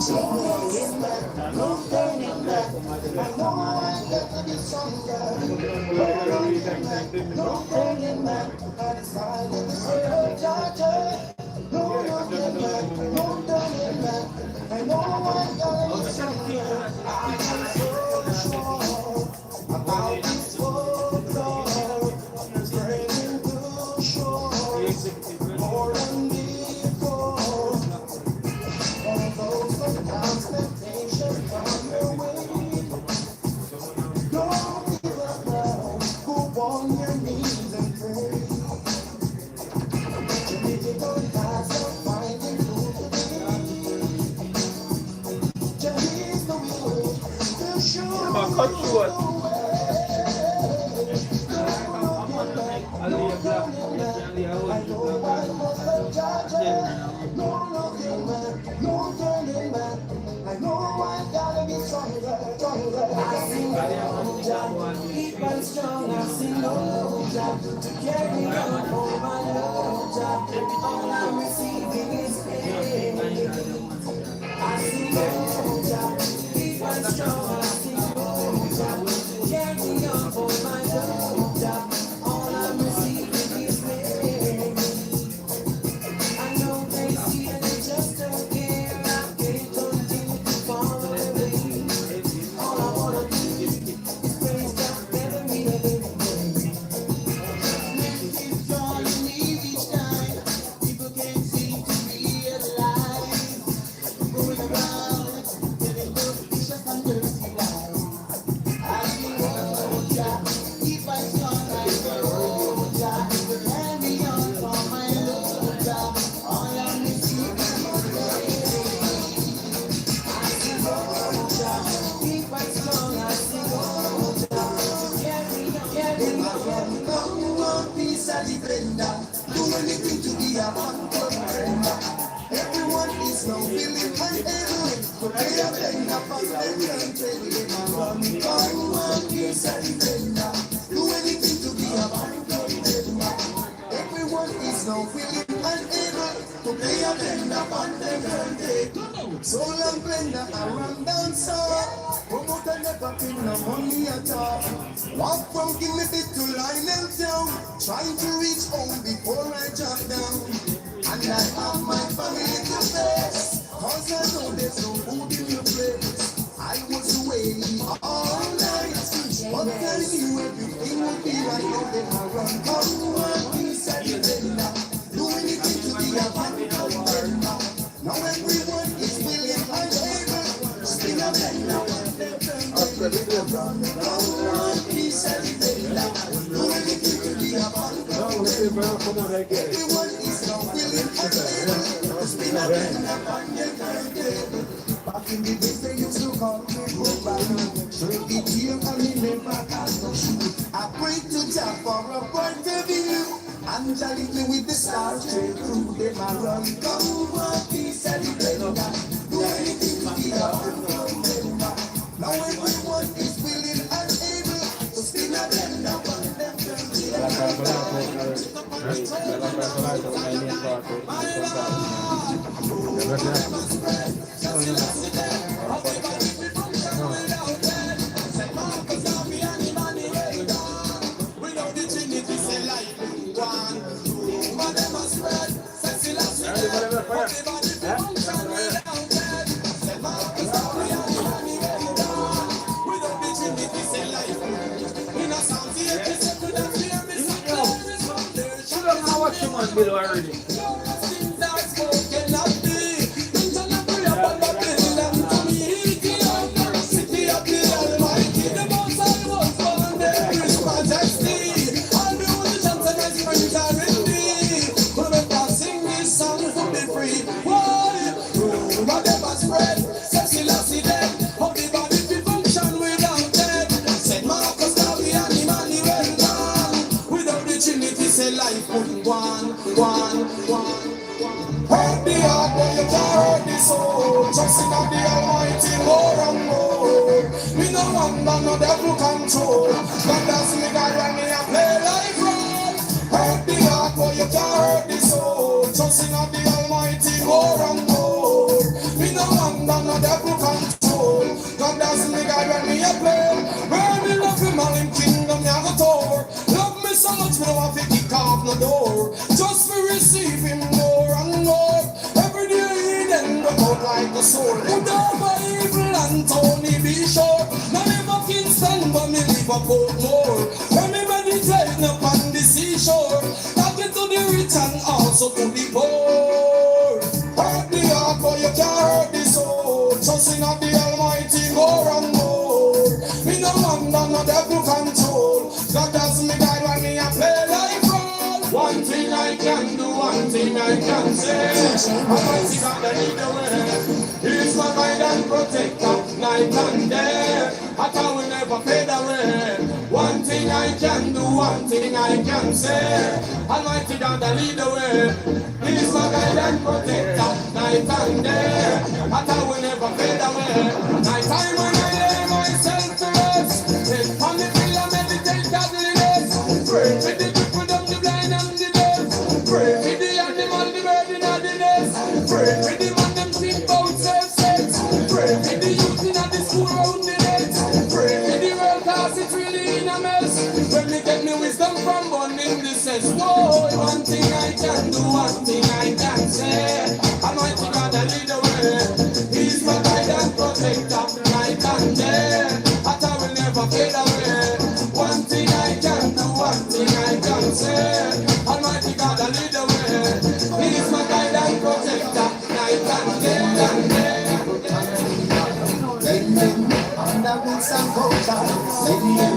turning back, no turning back. I know I got to be stronger. No turning back, no turning back. I decided to say, Georgia. No looking back, no turning back. I know I got to be stronger. I am so sure about this world, Lord. Turning to shore more than before. Although sometimes temptation comes your way, don't give up now. Go on your knees and pray. Your difficult paths are finding through today. Just is the way to show you the way. No turning back. I know I must have judged. No looking back, no turning back. I know I gotta be stronger, stronger. I sing no job, keep on strong. I sing no job to carry on for my love job. All I'm receiving is pain. I sing no job, keep on strong. I sing no job to carry on for my love job. All I'm receiving is pain. I know they see and they just don't care. I can't continue to fall away. All I wanna do is praise God every day. It's drawing me each time. People can't seem to realize. Going around, getting those vicious and dirty lies. I see no job, keep my strong like a road job. Carry on for my love job. All I'm receiving is pain. I see no job, keep my strong. I see no job. Carry on. Come on, peace and defender. Do anything to be a uncle friend. Everyone is now feeling unable. But I have enough of them can't tell you. Come on, peace and defender. Do anything to be a uncle friend. Everyone is now feeling unable. To pay a blender on them can't take. So long blender, I run down so. Promoter never pay no money at all. Walk from give me bit to Lionel Town. Trying to reach home before I drop down. And I have my family to face. Cause I know there's no food in your place. I was waiting all night. But I knew everything would be right. Now they are run. Come on, peace and defender. Do anything to be a uncle friend. Now everyone is willing and able. Spin a blender on them turn. Come on, peace and defender. Do anything to be a uncle friend. Everyone is now willing and able. Spin a blender on them turn. Back in the days they used to call me Goodbye. Straight it here and me never had no shoe. I pray to Jah for a point of view. Angelically with the Star Trek crew, they ma run. Come on, peace and defender. Do anything to be a uncle friend. Now everyone is willing and able to spin a blender on them Below already. Hurt the heart, but you can't hurt the soul. Trusting in the Almighty more and more. Me no wonder no devil control. But that's me God when me a play like role. Hurt the heart, but you can't hurt the soul. Trusting in the Almighty more and more. Me no wonder no like a soul. Put over evil and Tony be short. Now live a Kingston, but me live a Portmore. When me meditate upon the seashore, talking to the rich and also to the poor. Hurt the heart, but you can't hurt the soul. Trusting of the Almighty more and more. Me no under no devil control. God does me guide when me a play like roll. One thing I can do, one thing I can say. Almighty God, I need the way. He's my guide and protector, night and day. I thought we never fade away. One thing I can do, one thing I can say. Almighty God, I lead the way. He's my guide and protector, night and day. I thought we never fade away. Night time when I lay myself to rest, sit on the pillow, meditate godliness. Pray for the people, the blind and the deaf. Pray for the animal, the bird in the nest. Pray for the man, them think about self-sex. Pray for the youth in the school round the net. Pray for the world cause it's really in a mess. When me get me wisdom from born in the sense. Whoa, one thing I can do, one thing I can say. Almighty God, I lead the way. He's my guide and protector, night and day. I thought we'll never fade away. One thing I can do, one thing I can say. Almighty God, I lead the way. He's my guide and protector, night and day. Let them under roots and culture. Let them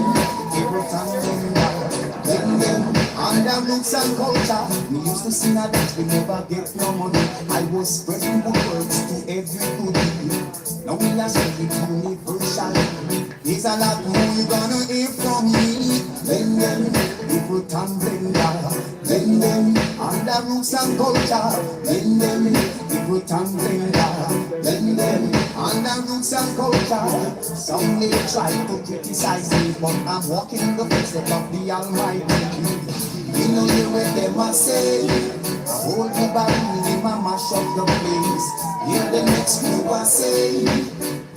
give us and let them under roots and culture. We used to sing a that we never get no money. I was spreading good words to every good. Now we are spreading universal. It's a lot more you gonna hear from me. Let them people tumbling down. Let them under roots and culture. Let them people tumbling down. Let them under roots and culture. Some may try to criticize me, but I'm walking the footsteps of the Almighty. We know you what them a say. I hold the barrel in my mash up the place. Hear the next move I say.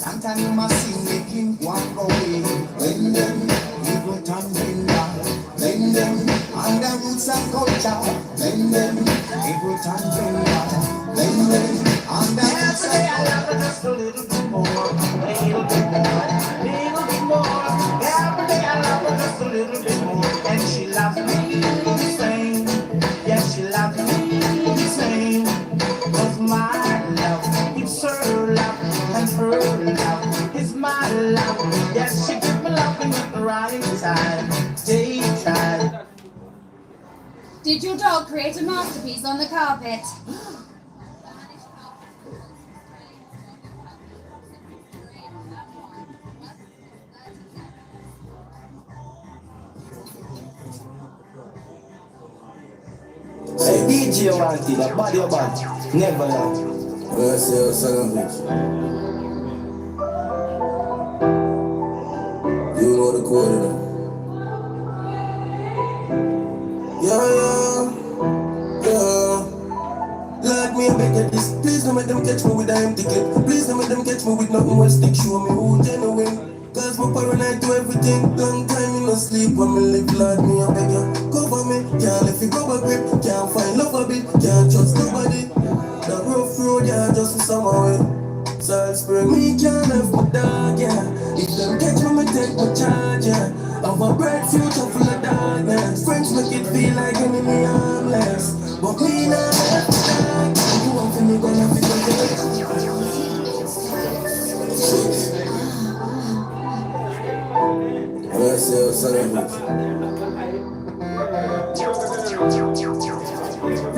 And time you must sing, make him walk away. When them people tumbling down. When them under roots and culture. When them people tumbling down. When them under roots and culture. I love her just a little bit more. A little bit more. Little bit more. Every day I love her just a little bit more. And she loves me the same. Yes, she loves me the same. 'Cause my love, it's her love. And her love is my love. Yes, she gives me love at the right time. Daytime. Did your dog create a masterpiece on the carpet? Say DJ Wanty, the body of bad. Never lie. Where's your son? You know the quarter. Yeah. Let me beg you this. Please don't make them catch me with a empty clip. Please don't make them catch me with nothing but stick. Show me who genuine. Cause my paranoid do everything. Long time in no sleep. When me live, Lord, me I beg you. Cover me. Can't let you go a grip. Can't find love a bit. Can't trust nobody. That rough road, yeah, just for some way. Side spring, me can't left my dog, yeah. If them catch me, me take my charge, yeah. Of a bright future full of darkness. Friends make it feel like enemy harmless. But me not left my dog. You want for me, gonna be the Where's your son?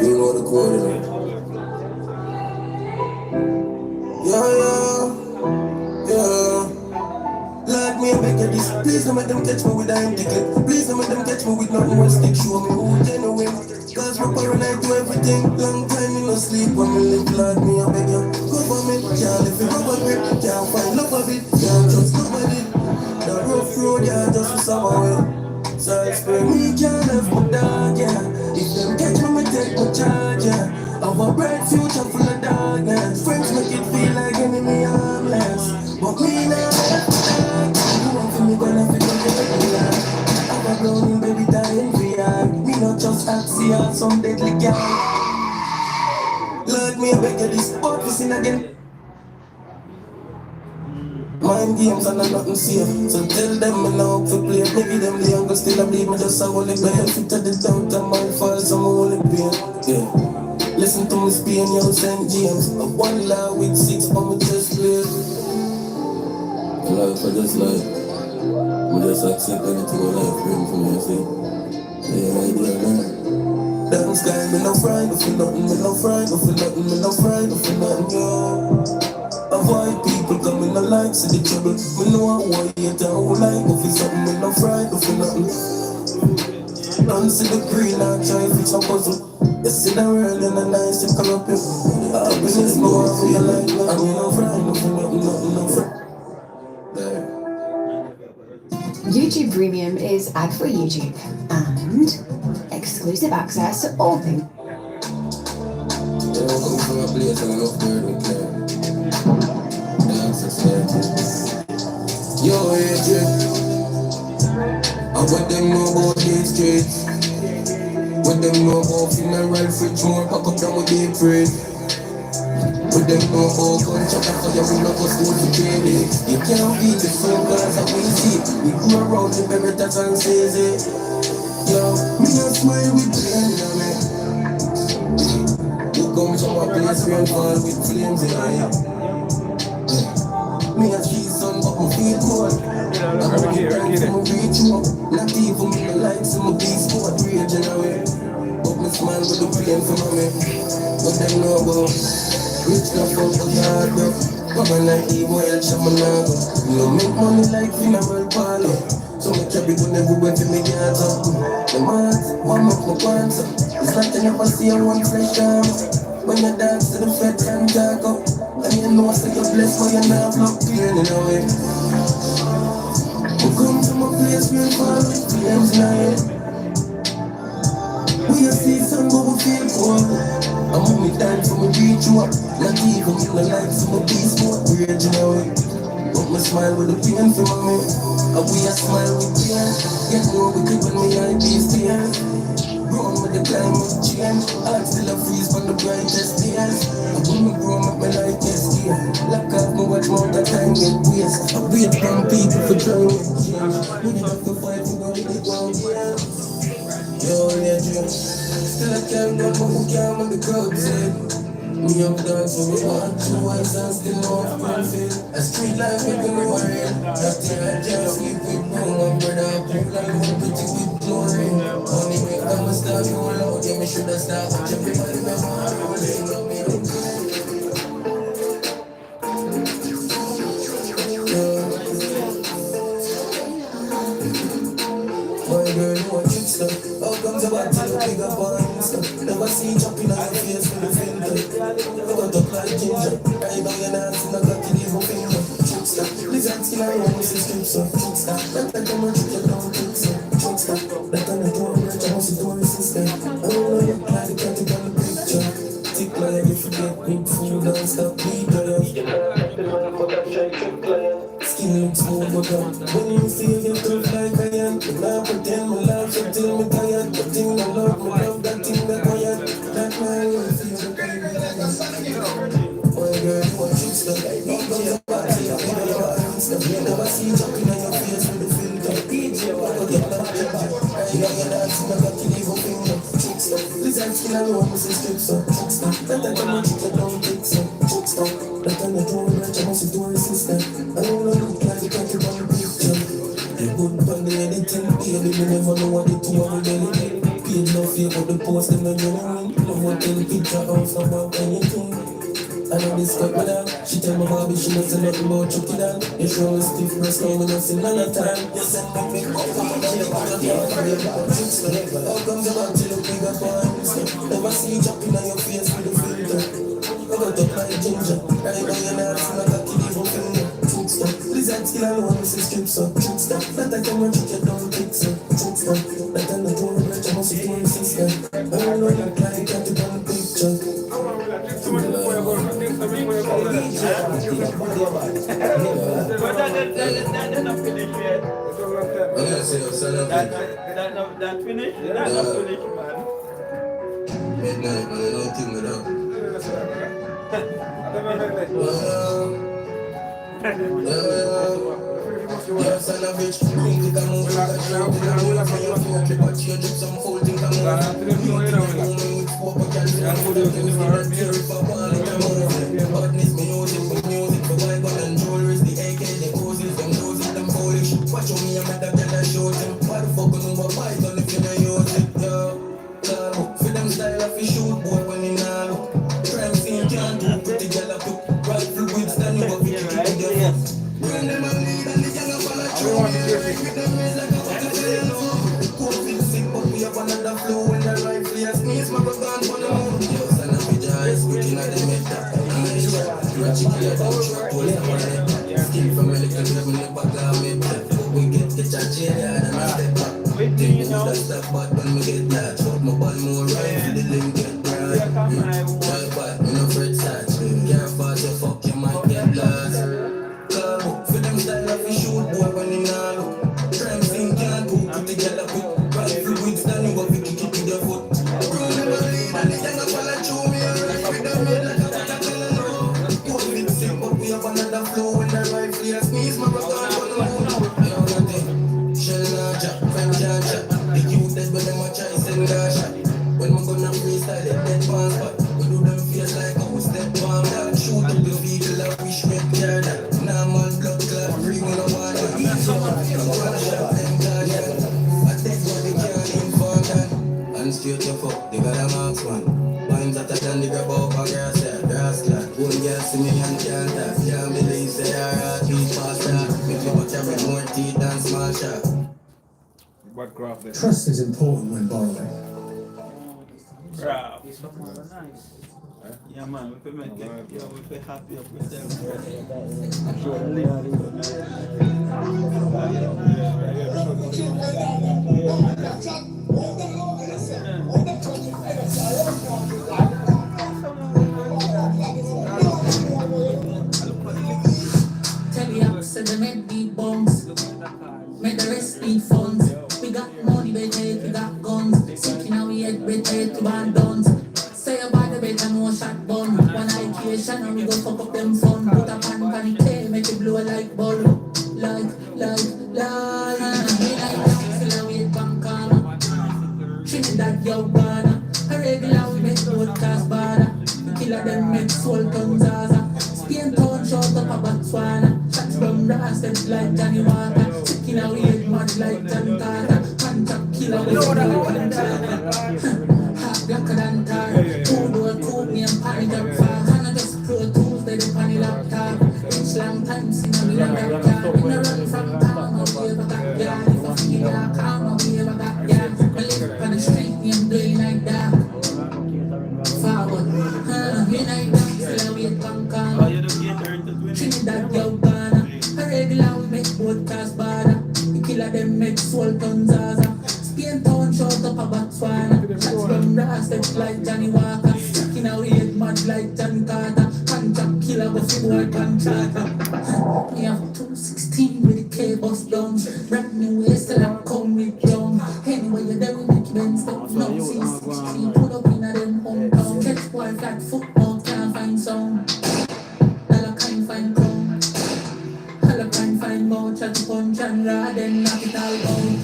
You know the quarter. Yeah. Let me beg you this. Please don't make them catch me with a empty clip. Please don't make them catch me with nothing but stick. Show me who genuine. Cause my paranoid do everything. Long time in no sleep. When me live, Lord, me I beg you. Cover me. Can't live in rubber grip. Can't find love of it. Can't trust nobody. The rough road, yeah, just for summer way. Side spring, me can't left my dog, yeah. If them catch me, me take my charge, yeah. Of a bright future full of darkness. Friends make it feel like enemy harmless. But me not left my dog. You want for me, gonna figure it out. I'm a blown baby dying for ya. Me not just see her some deadly girl. Lord, me beg you this, out for sin again. mind games and I'm nothing safe. So tell them me now to play. Maybe them the younger still a bleed me just a only benefit of the doubt and my fault, so I'm only pain. Yeah. Listen to me Spain, yo, St. James. A one law with 6 on me just play. Life, I just like, I just accept anything my life brings for me, see. Yeah, I do it now. Dance guy, me no friend, if you nothing, me no friend, if you nothing, me no friend, if you nothing, yo. Avoid people coming no like, see the trouble. Me know I want you to whole life, if it's something, me no friend, if you nothing. Don't see the green, I try to fix a puzzle. You see the world in the nice, you come up here. Happiness more, I feel like, and me no friend, if you nothing, nothing, no friend. YouTube Premium is ad-free YouTube and exclusive access to all things. They don't come from a place and I love her, don't care. Dance society. Yo, AJ, I what them know about these streets. What them know about funeral fridge, more pack up down with deep freeze. What them know about gunshot after you bring up a school to training. You can't beat the same girls that we see. We go around the Beretta and says it. Yo, me a smile with pain, you know. You come from a place where fall with flames in your eye. Me a see sun but me feel cold. I'm a big time so me reach up. Not even me no like so me be sport rage in a way. But me smile with the pain for me. What them know about rich no fuck but hard work. Come on like evil hell shut my nago. You don't make money like funeral parlor. So me carry gun everywhere to me get up. The mad, warm up my pants up. It's like you never see a one fresh arm. When you dance to the fed and talk up. And you know say you're blessed but you not block pain in a way. We come to my place where fall with flames in our head. We a see sun but we feel cold. I'm on me time so me reach you up. Not even in the life so me be sport rage in a way. But me smile with the pain for me. And we a smile with pain. Get more wicked when me eye be staying. Growing with the climate change. Heart still a freeze from the brightest days. And when me grow up my life gets here. Lock off me watch more the time get waste. I wait from people for trying to change. We did have to fight to go with it down here. Yo, yeah, Jim. Still I can't go but who can't when the crowd say. Me up dance so we want two eyes and still off my feel. A street life making me worry. That thing I can't sleep with no my brother. Cool like one pretty with glory. Only make them a start going out. Yeah, me shoulda started. Everybody make my heart rolling. Love me don't my girl, you a trickster. How comes about you big up on Insta? Never see jumping on your face with a filter. Never talk like ginger. Right now you're dancing, I got to leave a finger. Trickster. Lizard skin and one is a scripture. Trickster. That time I'm trick you down, trickster. Trickster. That time I don't reach, I must do a sister. I don't know you like the cat on the picture. Tick like if you get good food, don't stop beating. Skin looks smooth but when you see you tough like I am. Now pretend my life so till me tired. But thing I love that thing that I am. That my way feels like I really. My girl, you a trickster. Not gonna party, I feel like you're a gangster. Never see you jumping on your face with the filter. DJ, I go get that ginger. I know you're dancing, I got to leave a finger. Trickster. Listen, skin alone, Mrs. Trickster. Trickster. That I come and trick you down, trickster. Trickster. That time I don't reach, I must do a sister. I don't know look like the country on the picture. You good on the editing, baby, me never know what it do on the belly. Page no fake up the post, them no genuine. No one tell the picture house about anything. I know this cut me down. She tell me Bobby she knows nothing about chucky down. You show me stiff breast, now me not see none of time. You send me big up, I'm a jelly with a yard, baby, but trickster. How comes you want to look big up on Insta? Never see you jumping on your face with a filter. I got up like ginger. Right now you're not seeing like a kid even finger. Trickster. Lizard skin alone, Mrs. Trickster. Trickster. That I come and trick you down, trickster. Trickster. That I know don't regret, I must do a sister. I don't know you like cat it on the picture. That finished? That's not finished, man. Midnight, man, I don't think it up. Yes, and a bitch, bring it a move like a joke. And I will have me a flow, clip a change up some fold, think I'm moving. With four, but can't do it. Let's tear it for ball, it a move. Badness, music, for my gun and jewelry. The AK, the poses, them noses, them polish. Watch on me, I'm at the girl and shoot him. Why the fuck on over my gun if you don't use it, yo? For them style of fish shoot, boy, when you not look. Crime scene can't do, put the girl up, rifle with standing up, we keep it together. When them a lead and the young up on a throne, with them is like a fucking fail. COVID sick, but we have another flow. When the rifle is sneeze, my brother gone for the moon. Yo, son of a eyes, looking at them head that. You're a chicken, you're a truck, pull it up on it. Skin from a little bit, we never got me. We get a jail, and I step back. Think you know that stuff, but when we get that, shot my ball more right, the limb get bright. Try back, me no fret touch. Can't fast, you fuck, you might get lost. For them style of a shoot, boy, when you not look. Crime scene can't do, put the girl up with. Rifle with standing up, we kick it with your foot. Run them a lead, and the young up all a chew me. With them head like a tackle and roll. COVID sick, but we have another flow. When the rifle is sneeze, my brother gone for the moon. You know nothing, shell not jack, friend can't chat. The youth dead when them a try send gas shot. When my gun a freestyle, they dead pants spot. We do them face like a step palm down. Shoot up the vehicle like we shred car that. Now man blood clot free when I want it. Run shot them guardian. I take what they can't inform that. And straight your fuck, they got a marksman. Mine's hotter than the grab up a grass there. Grass clot, one girl see me and can't talk. Can't believe say her heart beat faster. Make me watch her with more teeth than small shot. Trust is important when borrowing. Wow. Yeah, man, we can make it. Yeah, we can happy up with them. Tell me how to the men beat bombs. Make the rest need funds. We got money, we got guns. Seeking how we head, we to ban dons. Say about the better no shot bun. One occasion and we go fuck up them fun. Put a pan the tail, make it blow like ball. Like. We like down, still a wait bank on. Trinidad, yo, banner. A regular we make road class banner. Killer them make soul tons Zaza. Spain town short up a Botswana. Shots from rascals like Johnny Walker. Chicken a weird mud like John Carter. Punch killer with no one Hot blacker than tar. Two-door coupe me and panic up fast. And I just Pro Tools they dey pan the laptop. It's long time since I been a rap car. Me no run from town, no we ever got yard. If I feel like calm, no we ever got yard. I live on the street, me and doing like that. Forward, we night down, still a wait bank on. Trinidad, yo, Ghana. A regular we make broadcast border. The killer them make soul tons Zaza. Spain town short up a Botswana. Shots from rascals like Johnny Walker. Sticking a weird mud like John Carter. Contract killer go for boy contractor. We have 216 with the K-bus down. Brand new waist till I come with young. Anyway you there we make Benz stuff. No C16 put up in a them hometown. Catch boy flat football can't find sound. Dollar can't find crown. Dollar can't find mouth. Try to punch and rod then knock it all down.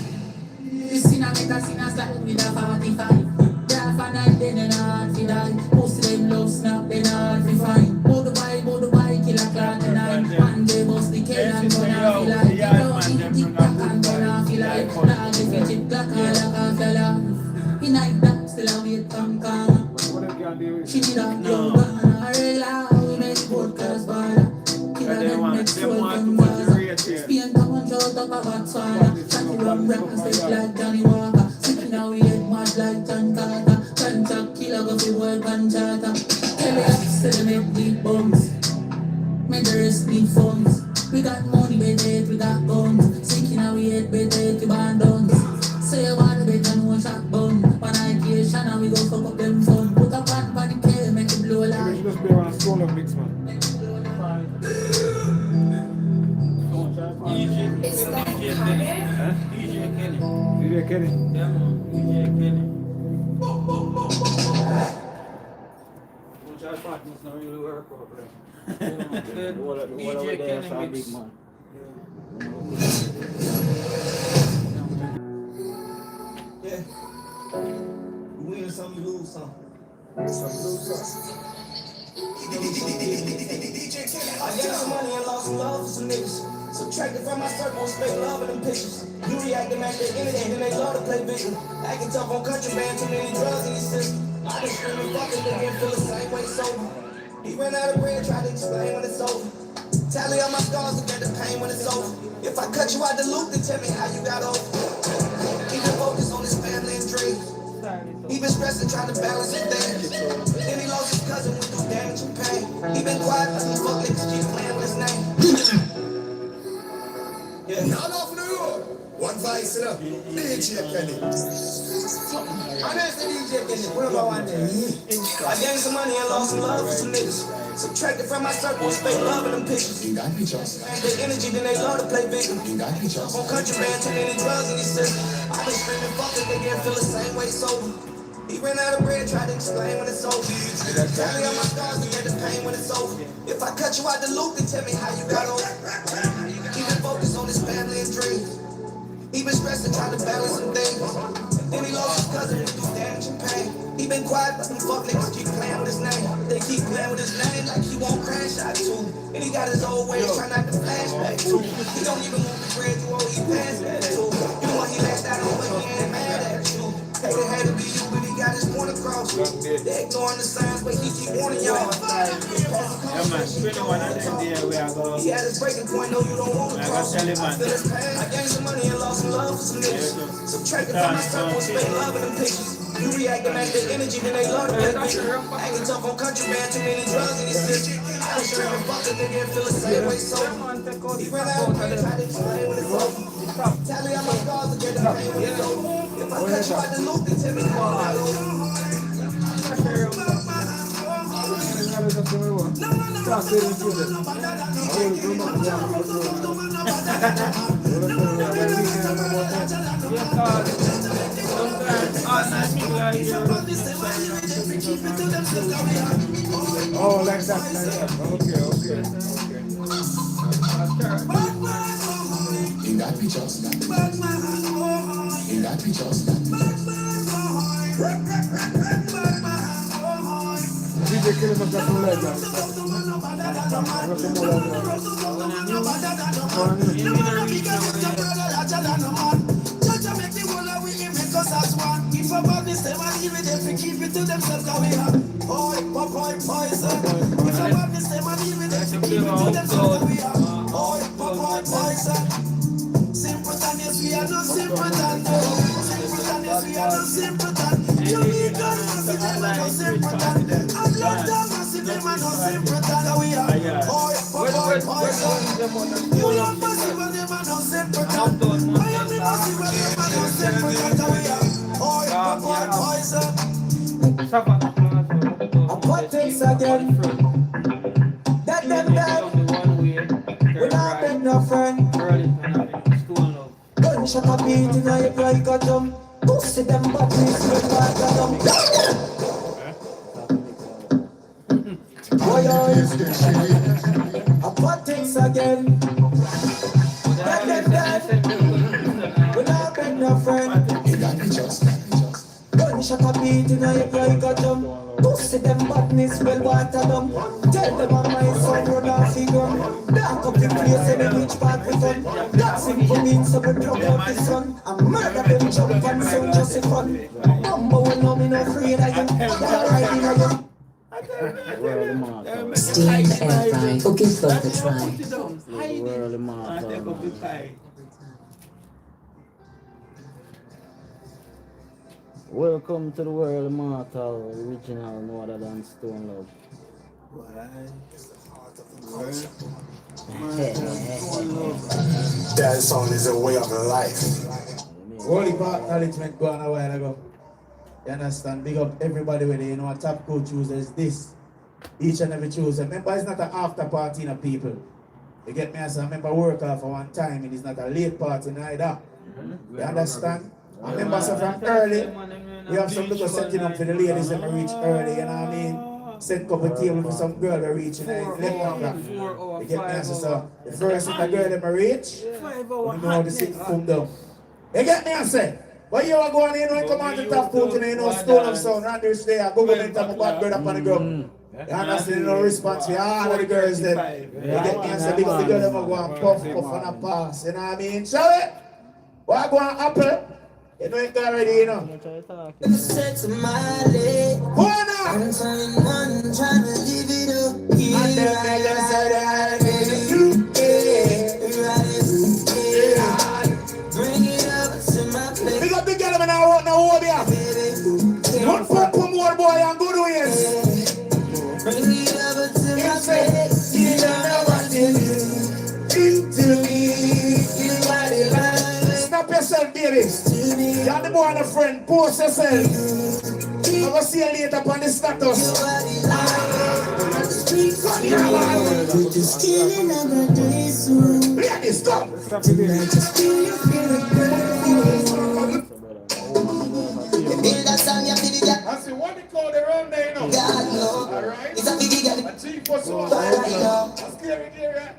This sinner make a sinner slide with a 45. Half a night then and hard fi die. Most of them love snap then hard fi find. Bout the bike, kill a clock tonight. And they bust the cane and turn off the light. They don't need tick-tock and turn off the light. Now if you tick-tock and lock off your life. In night that still a wait from karma. She need a blow gun. A regular we make podcast bar. Killer them make soul from Gaza. Spain come and shut up a Botswana. Shot rum rappers like Johnny Walker. Sticking a weird mud like John Carter. Contract killer go fi boy contractor. Tell me up still they make deep bombs. Make the rest need funds. We got money, we got guns. Seeking a weird, we ban dons. Say about the better no shot bun. One occasion and we go fuck up them fun. Put a pan on the tail, make it blow like. Just be on a stone of mix, man. Is that carpet? DJ Kenny. Yeah, man. DJ Kenny. part must not really work out, right? DJ Kenny mix. Yeah. You win some, you lose some. I got some money and lost some love for some niggas. Subtracted from my circle, straight love in them pictures. You reacting match their energy, then they love to play victim. Acting tough on country, man, too many drugs in these systems. I been screaming, fuck it, they feel the same way sober. He ran out of bread, tried to explain when it's over. Tally all my scars, look at the pain when it's over. If I cut you out the loop, then tell me how you got over. He been focused on his family and dreams. He been stressing, trying to balance his things. Then he lost his cousin, went through damage and pain. He been quiet, but these fuck niggas keep playing with his name. Yeah. Not off New York. One vice it up. DJ Kenny. I'm asking DJ Kenny, what about one day? I gained some money and lost some love for some niggas. Subtracted from my circle, fake love in them pictures. You got pictures. And their energy, then they love to play victim. You got pictures. On country, man, too many drugs in these systems. I been screaming, fuck it, they can't feel the same way sober. He ran out of bread, tried to explain when it's over. Tally on my scars, to get the pain when it's over. If I cut you out the loop, then tell me how you got over. He been focused on his family and dreams. He been stressing, trying to balance some things. Then he lost his cousin, went through damage and pain. He been quiet, but them fuck niggas keep playing with his name. They keep playing with his name like he won't crash out too. And he got his old ways, try not to flash back too. He don't even want the bread you owe, he passed that too. You know he lashed out on, but he ain't mad at you. Hey, it had to be you, but he got his point across. They ignoring the signs, but he keep warning y'all. Yeah, man, 21 of them there we are going. He had his breaking point, no, you don't want to I cross. got tell you, man. I feel his pain. I gained some money and lost some love for some niggas. Subtracted from my circle, straight love in them pictures. You reacting back to energy, then they love to play victim. Acting tough on country, man, too many drugs in these systems. I was screaming, fuck it, they can't feel the same way sober. He ran out of bread, tried to explain when it's over. Tally on my scars to get the pain when it's over. If I cut you out the loop, then tell me how I got Oh, like that, like that. Okay. You got pictures. You got pictures. DJ Kenny must have some legs. If I bought this time, I'll give it if we keep it to themselves, how we are. Oi, poison. If I bought this time, I'll give it if we keep it to themselves, how we are. Oi, poison. Simpleton, yes, we are no simpleton. Simpleton, yes, we are no simpleton. You need God, massive, them are no simpleton. And love them, massive, them are no simpleton, how we are. Oi, poison. You love massive, and them are no simpleton. I am the massive, and them are no simpleton, how we are. Oi, poison. What things again? That them dead. We not beg no friend. Gunshot a beat in a hip like a drum. Pussy them bodies look like a drum. Boy, what things again? That them dead. We not beg no friend. You got pictures. Gunshot a beat in a hip like a drum. Pussy them badness well water them. Tell them on my son run off the gun. Dark up the place and which part we fun. That's it for me so we drop out the sun. And murder them jump and sound just a fun. Bumbo will know me no afraid I am. They're riding I am. Steam air fry or give both a try. Welcome to the world immortal, original, no other than Stone Love. That song is a way of life. Holy part acknowledgement gone a while ago. You understand? Big up everybody with it. You know, a top cool Tuesday is this. Each and every Tuesday. Remember, it's not an after party, you know, people. You get me? As I remember work off for one time. It is not a late party neither. You understand? I remember so from early, we have some little setting up for the ladies that reach early, you know what I mean? set up a table for some girl to reach in 11 o'clock. 4 hours, You get me 5 answer, hours. so the first thing the girl them reach, 5 you hours. know how the sitting come down. You get me answer? But you are going in when you come out the top court and you know stone of sound, and there's there, government have a bad bird up on the ground. You understand, no response for all of the girls then. You get me answer, because the girl them are going puff and a pass, you know what I mean? Shall we? What go on apple? You know it already, you know. Set to my leg. Go on now! I'm trying one, trying to live it up. Yeah, And then I just said that, bring it up to my place. big up the girl and I want to hold you. One for more boy and good ways. Bring it up to my place. You don't know what to do to me. You got it right. Snap yourself, baby. You're the boy and a friend. Post yourself. I'm going to see you later upon the status. We're just killing another day soon. Ladies, stop. Just feel your feeling. Build that song, you feel it, I see what they call the round there, you know. God, no. Alright? It's a biggie, girl. A G for so. Right now. I'm scared of you, right?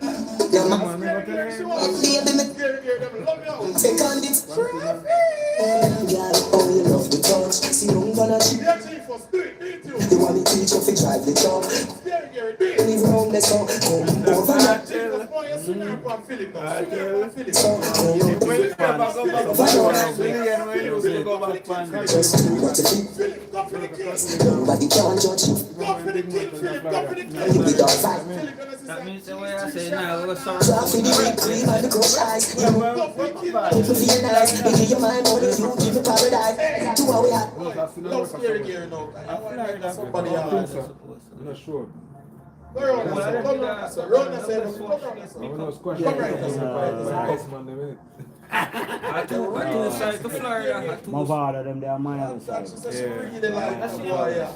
Yeah, man. I'm scared of you, so. I'm Baby, me scared of you, them love you. take on this. Girl, oh, you love the touch. See, I'm gonna cheat. Yeah, G for do it too. You want me to teach you to drive the truck. I'm scared of you, do it. Leave round the song. Over I that. tell you, boy, you're swinging up on Philip now. Swinging up on Philip. Just do what you feel. Philip, go for the kiss. Nobody can judge you. Go for the kick, Philip, go for the You kick. be dog fight. That means the way I say now, we're sorry. Drop for the whipped cream and the crushed ice. You Go for the kick. open for your nice. You give your mind more than you give your paradise. Do what we have. Don't scare the gear now. I want to get somebody else. I'm not sure. Go around us, come around us, run us, come around us. I'm not squash. Come right us. I too side to Florida. My father, them they are my She side. said she really like that boy, yeah.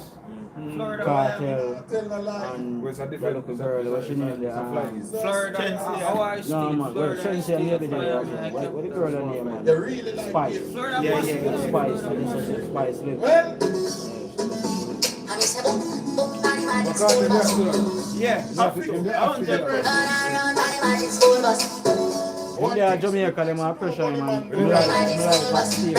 Florida, Cartel Tell no lie. and the local girl, what she name there? Florida, how I No speak man, well, Florida. Shensi and maybe there. What the girl name man? You really like Spice. it. Florida, Spice, I just said Spice live. Well, yeah, When they are Jamaica, them are pressure man. Me like Steve.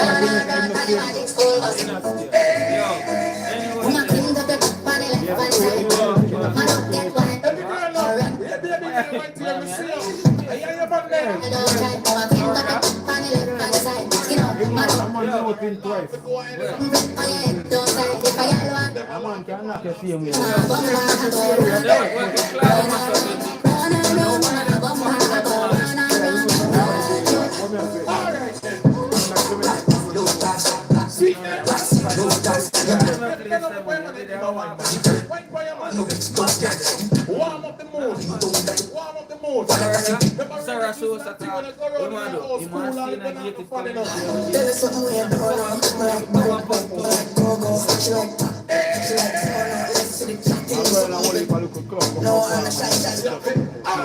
every girl love. Yeah, baby, I want to hear me see you. I hear you back there. I'm on voting twice. Go ahead. A man can knock your same way. All right, then. Sweet man. Warm up the mood. Warm up the mood. Sarah Sosa, Tell us something we ain't doing no, I'm a shy,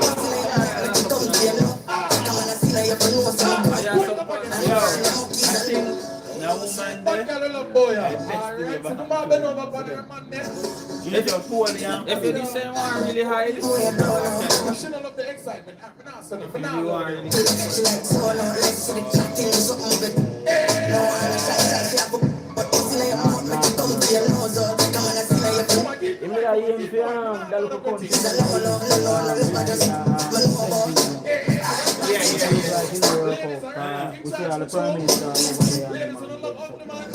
if you say you want really high, I shouldn't love the excitement. I'm not saying for now. you are really In the aim for that local country. We see all the prime minister over there.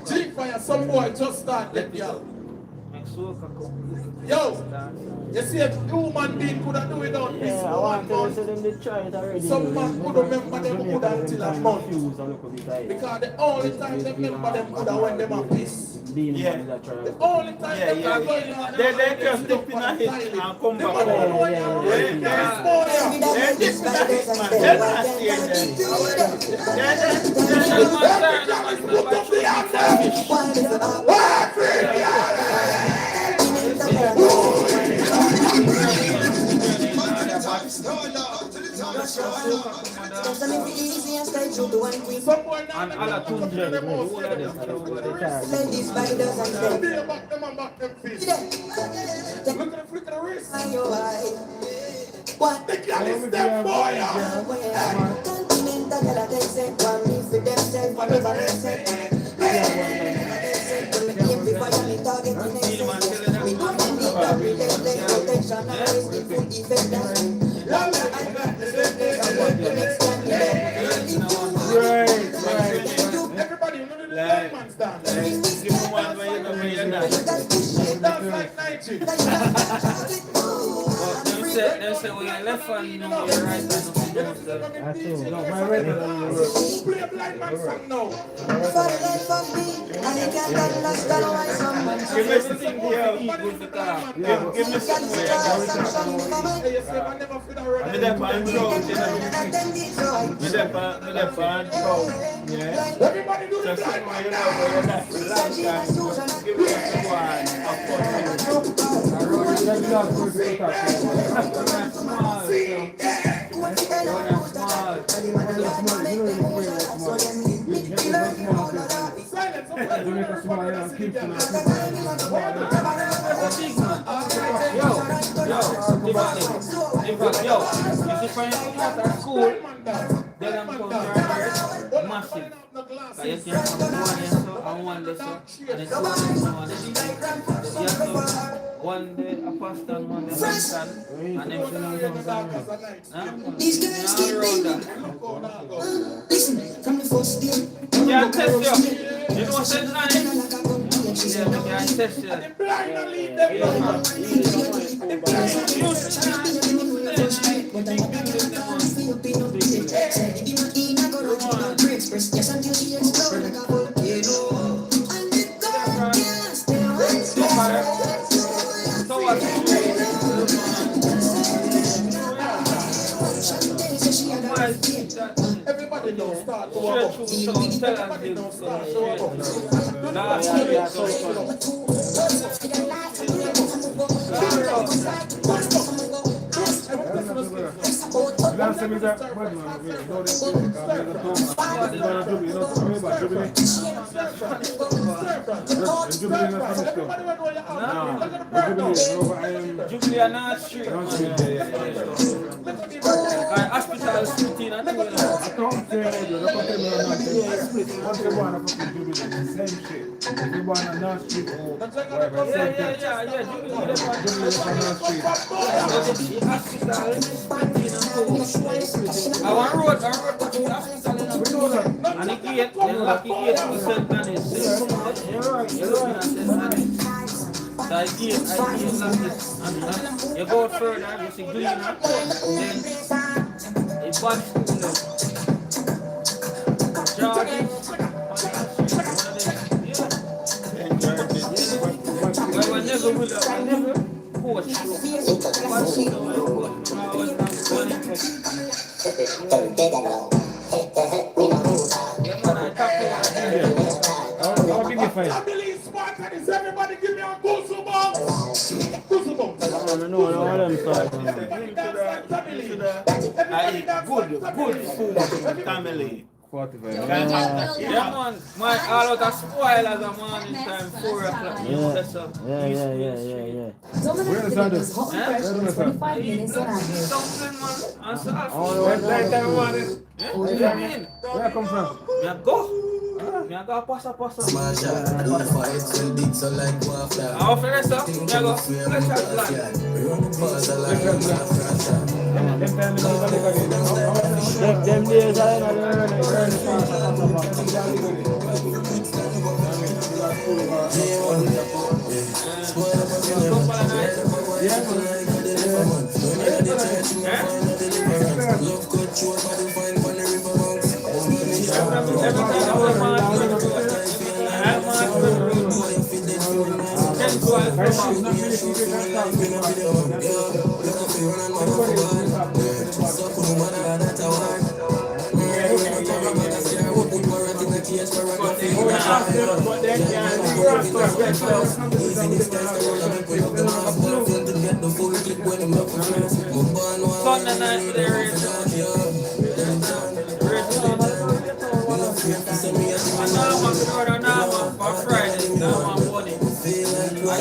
G-Fire, some boy just start that girl. Yo, you see if human being could have do without this Yeah, I for want 1 to month. say them they try it already. Some man could remember them good until a month. Confused and look a bit tight. Because the only time they remember them good are when them are pissed. Yeah. The only time Yeah, they yeah. are going on, They just dip in a hit and come them back. man don't know Yeah, you're ready. yeah. There's more here. They're dip in a hit, man. They're not here then. They're not put up the answer. Some boy now, And all a them tunja, them all most of them them, them all them the time. They back them and back them feet. Look at the flick of the wrist. The girl is them boy. Everybody, you know the black man's dance. Give me one where you know where you're not. Dance like Nike. They say when you left hand, you know your right hand. Play a blind man song now. Give me something here. Give me something here. Hey, you say I never feel that road. I'm there for a drought, you know. I'm there for a drought. Yeah. Everybody do the Just blind so man you know now. where you're not. Last time, give me one. Yo, you see friends at school, then I'm going to massive. I just can't have one here, so I want this, and it's one day a pastor and one day a son, and then These girls keep banging. Listen, from the first day. yeah, test you. You know what's in it? Yeah, we can test you. Blind and leave them now. So what? Everybody don't start to walk up. Everybody don't start to walk up. Jubilee and North Street. Hospital Street and I want road to the hospital and the gate, then lock the gate to St. Anne's. So I give like this, and you go further, you see green, then it's bad school. Jordan, well, we never coach. Bad school, Everybody give me a goosebumps. Goosebumps. I don't know all them stuff. Everybody dance like family. I eat good food, family. 45. Yeah, man. My all out of spoil as a morning time, 4 o'clock. You know that's up. Yeah. Dominic Vinegar's hot and fresh in 25 minutes on average. Something, man. And so I Oh, feel what time morning? What do you mean? Where I come from? Me a go. Me a go passa. How for this up? Me a go flesh out land. Them days I know they're Love control, but you find on the river banks. Sunday night for the race. Now for Friday. Now I'm money. I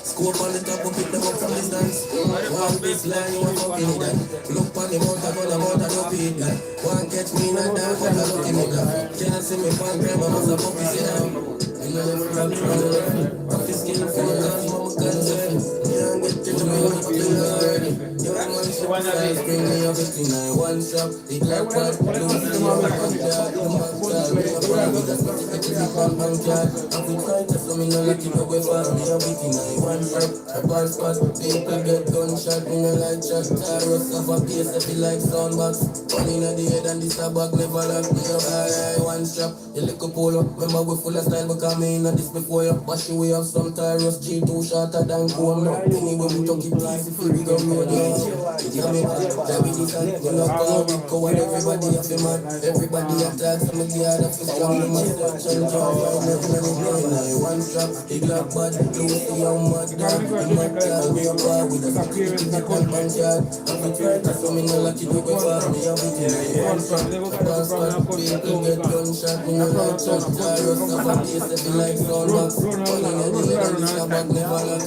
Scope on the top, we pick them up from distance. One baseline, you want fucking it. Look on the mountain, on the mountain, don't be it. One catch me in a dark, but I look in it. Can't see me pan crime, I must have puppy sit down. You know the front from the left. Off his skin, full of guns, mama concern. You don't get to me, I'm fucking already. You want my shit, size, bring me everything. I one shot, it like what? Don't see my backyard, the backyard. Me a plan with a specific backyard. I will try to so me no let you go away for me everything. I one shot, a ball spot. People get gunshot, me no like shot. Terrorists of a place, I feel like soundbox. One in the head and this a bag never lock me up. I one shot, you lick a polo. Remember we full of style because me in this before you. Wash we have some terrorists, G2 shorter than comb now. Anyway we talk it easy, free we go road now. It got me back, that be this and you know come out, go on everybody have a man. Everybody attacks, some of the other fish down the myself. Change your mind, one shot, big like bad, Lucy, how much that, the mad child, we are bar with a security, the compound yard. I'm a try to so me no like it, we go far, me have it in one shot, pass pass, people get gunshot, me no like shot, terrorists of a place, they be like soundbox. One in the head and this a bag never lock.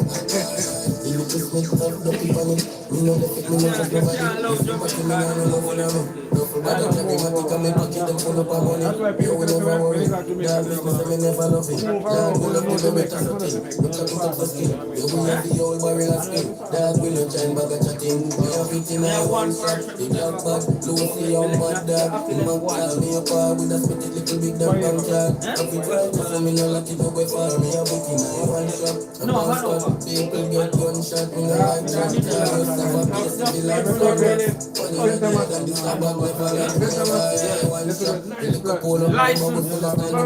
You look at me, tough, the people in it, me no let it, me no trust nobody, but you me no know for them. Don't forget that every man take a me pocket, them full up of money, you will never worry. That business, me never love it. That will love me, no better something. We chop it up for skin. You will have the old barrel of skin. That will not shine bag of chatting. We have it in our one shot. The black bag, Lucy, how mad that. In my car, me a par with a spitty little big damn backyard. Have it right, so me no like it, no go far. Me have it in our one shot. A ball spot, people get gunshot. Me no like shot. Terrorists have a place to be like flowers. Funny like that, and this a bag never like me. One shot, you look up all of my bubble full of time.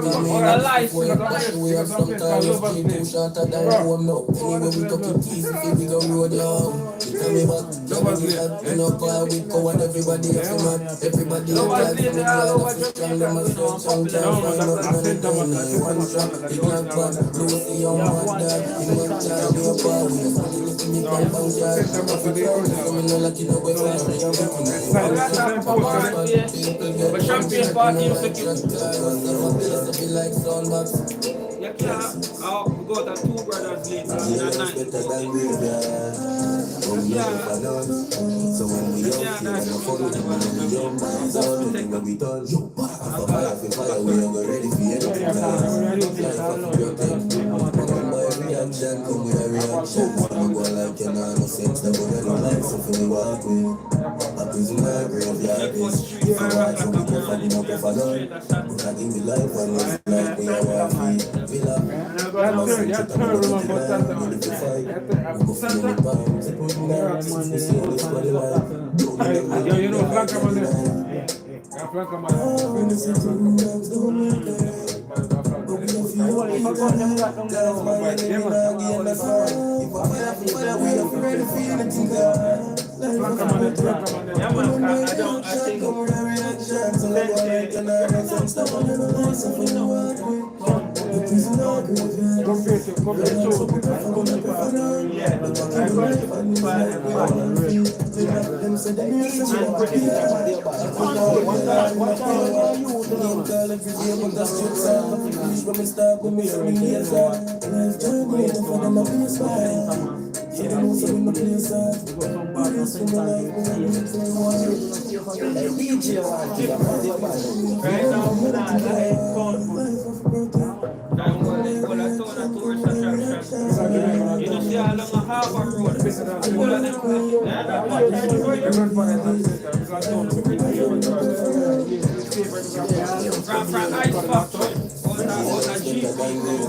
We have some time, G2 shorter than home now. Anyway, we talk it easy, we go road now. You tell me back, you know me that, you know power, we coward, everybody have to mad. Everybody have life, we glad of the strong, them a strong, can't find out none of them. One shot, big like bad, Lucy, how mad that. You know child, we have power, we have to look in the compound yard. If we try to come in, no like you know we fly, we have to come in. One shot, people get champagne party like shot, terrorists, be like soundbox. you can't. We got the two brothers later in the night. So when we up, you know, follow them when we young, so everything that we done. For fire, we are ready for anything. Life of your thing. Come by reaction, come with a reaction. I'm going like you know, no sense that we don't like, so for me walk with. I prison my graveyard is. If I watch some people for the no for none. But I give me life and life like me, I want to feel up. I'm a friend, I'm a friend, to fight. I'm a friend, I'm a Yo, you know, Blanca man there. Blanca Time well, the whole of town a tourist attraction. You know, see all along a Harbour Road. The whole of them, from Ice Factory, all that cheap right road.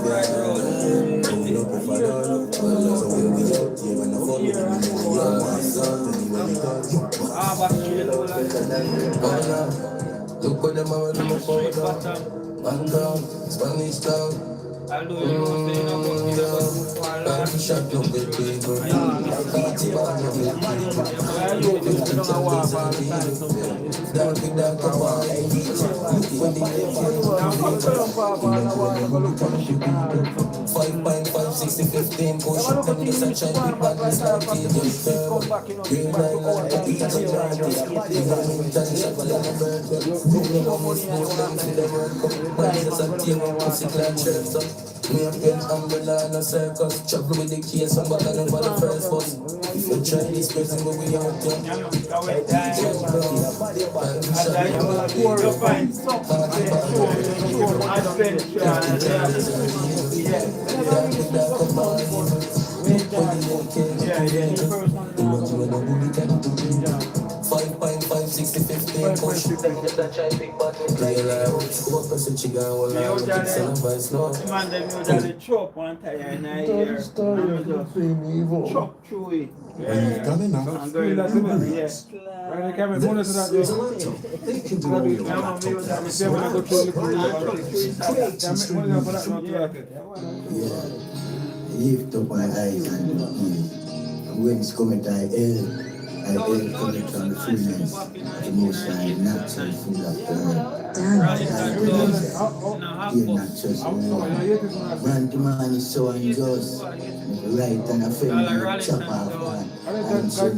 Harbour Street, all of them. Look what them are doing for them. Man down, Spanish town. I'll do it, you know, say, you know, but you know, Time to shut up with people. Party band of it. Dark in dark of all. When the day came, 5.5, 60, 15. Push up them, the sunshine, big badness like TJ. Green line like the beach of Jordan. Big on me, Johnny shot for them bird. Moving on me, smooth them to the world cup. Prices and team, pussy clan shirts up. We have been umbrella in a circus. Chuckle with the case, I'm back on for the first bus. If you try this person, go we out there. Yeah. 5.5, 60, 15, push. Man, them know that they chop one tire in a year. Chop through it. Yeah. I'm going to do it, Lift up my eyes and look in. When it's coming, I coming from the fullness. The most high, not so full of You're not just man to man is so unjust. Right and a friend, chop off one. And so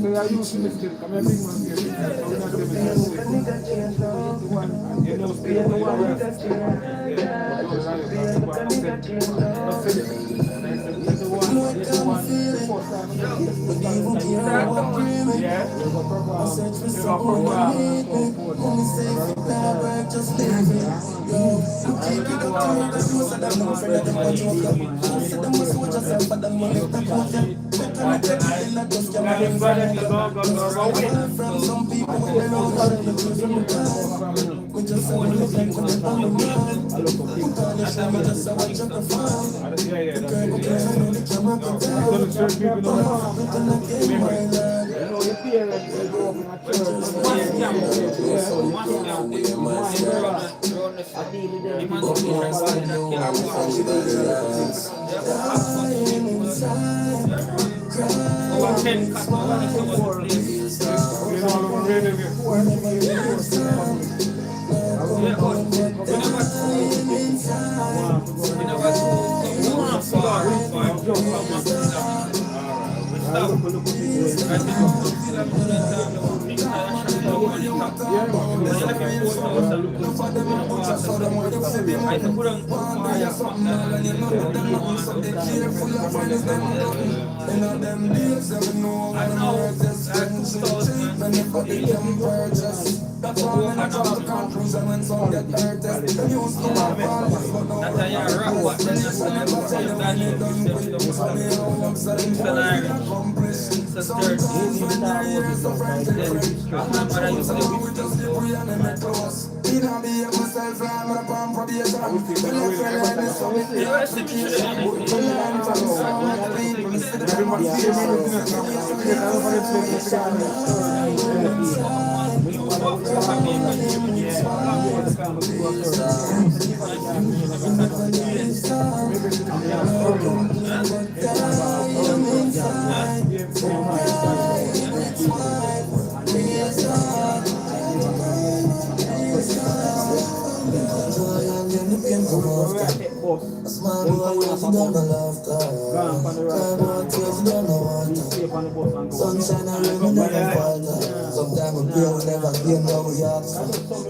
sunshine and rain never falter. Sometimes we pray we never hear no we ask.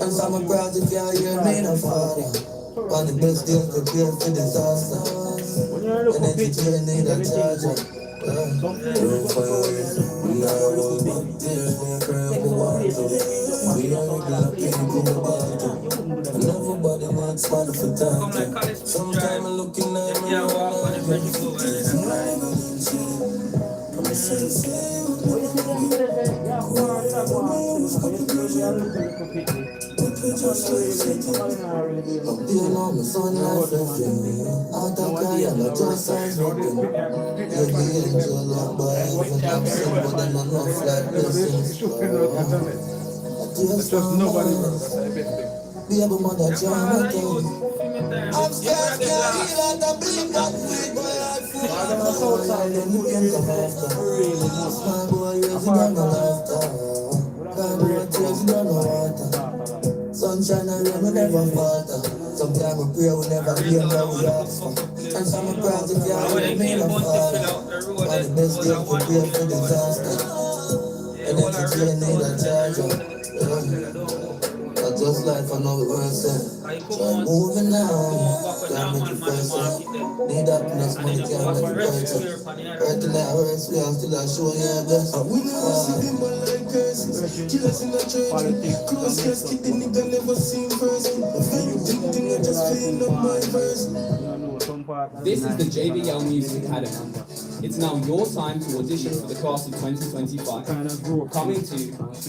And some are proud if you hear me no father. On the best days prepare for disaster. And then you need a charger. Room fire, we are road but there's no curve we want to. We are regular people about to. And everybody want smarter for Come like time. college Sometime drive. I'm looking at Yeah, walk on the bridge go over there. What you see them say that yeah, war did I go on still, but you see when they are little pity. I'm not really doing nothing you still. know my son They're life working on them thing. out of Nowadays, Guyana, they're just working. as looking. You're the angel of my heaven. I'm saying, but then enough like blessings. I just nobody, bro. That's the best thing. Be able mother Yeah, man, as a Jonathan. youth, see me time. I'm You could have scared, get can't lost. heal and I believe that way, boy, I feel But like on the south side, them would really say really much. my boy, raising Apart on the from, laughter. would I My say boy, race tears from on the water. start a lot. Sunshine and rain will never falter. Sometimes we pray we never I hear reason what I we want to ask for. fuck up place. And some You proud know, if you And are when the they main came of out to fill father. out the road, On the it best was day a to one pray way for road. disaster. Yeah, And all then to our train rest need out a and then the charger. road, I tell you, don't go up the road. Not just life, I know it works. I Try moving come now. out back when Can't that make it man first. market there. Need happiness, And then money you can't pass make the it rest better. clear on the other Hurt till side. I hurt, we are still show you your best. We never see them like curses. Killers in the church. politics is a Close mix up casket, the nigga never seen first. The very thing I just playing up my verse. This is the JBL Music Academy. It's now your time to audition for the class of 2025. Coming to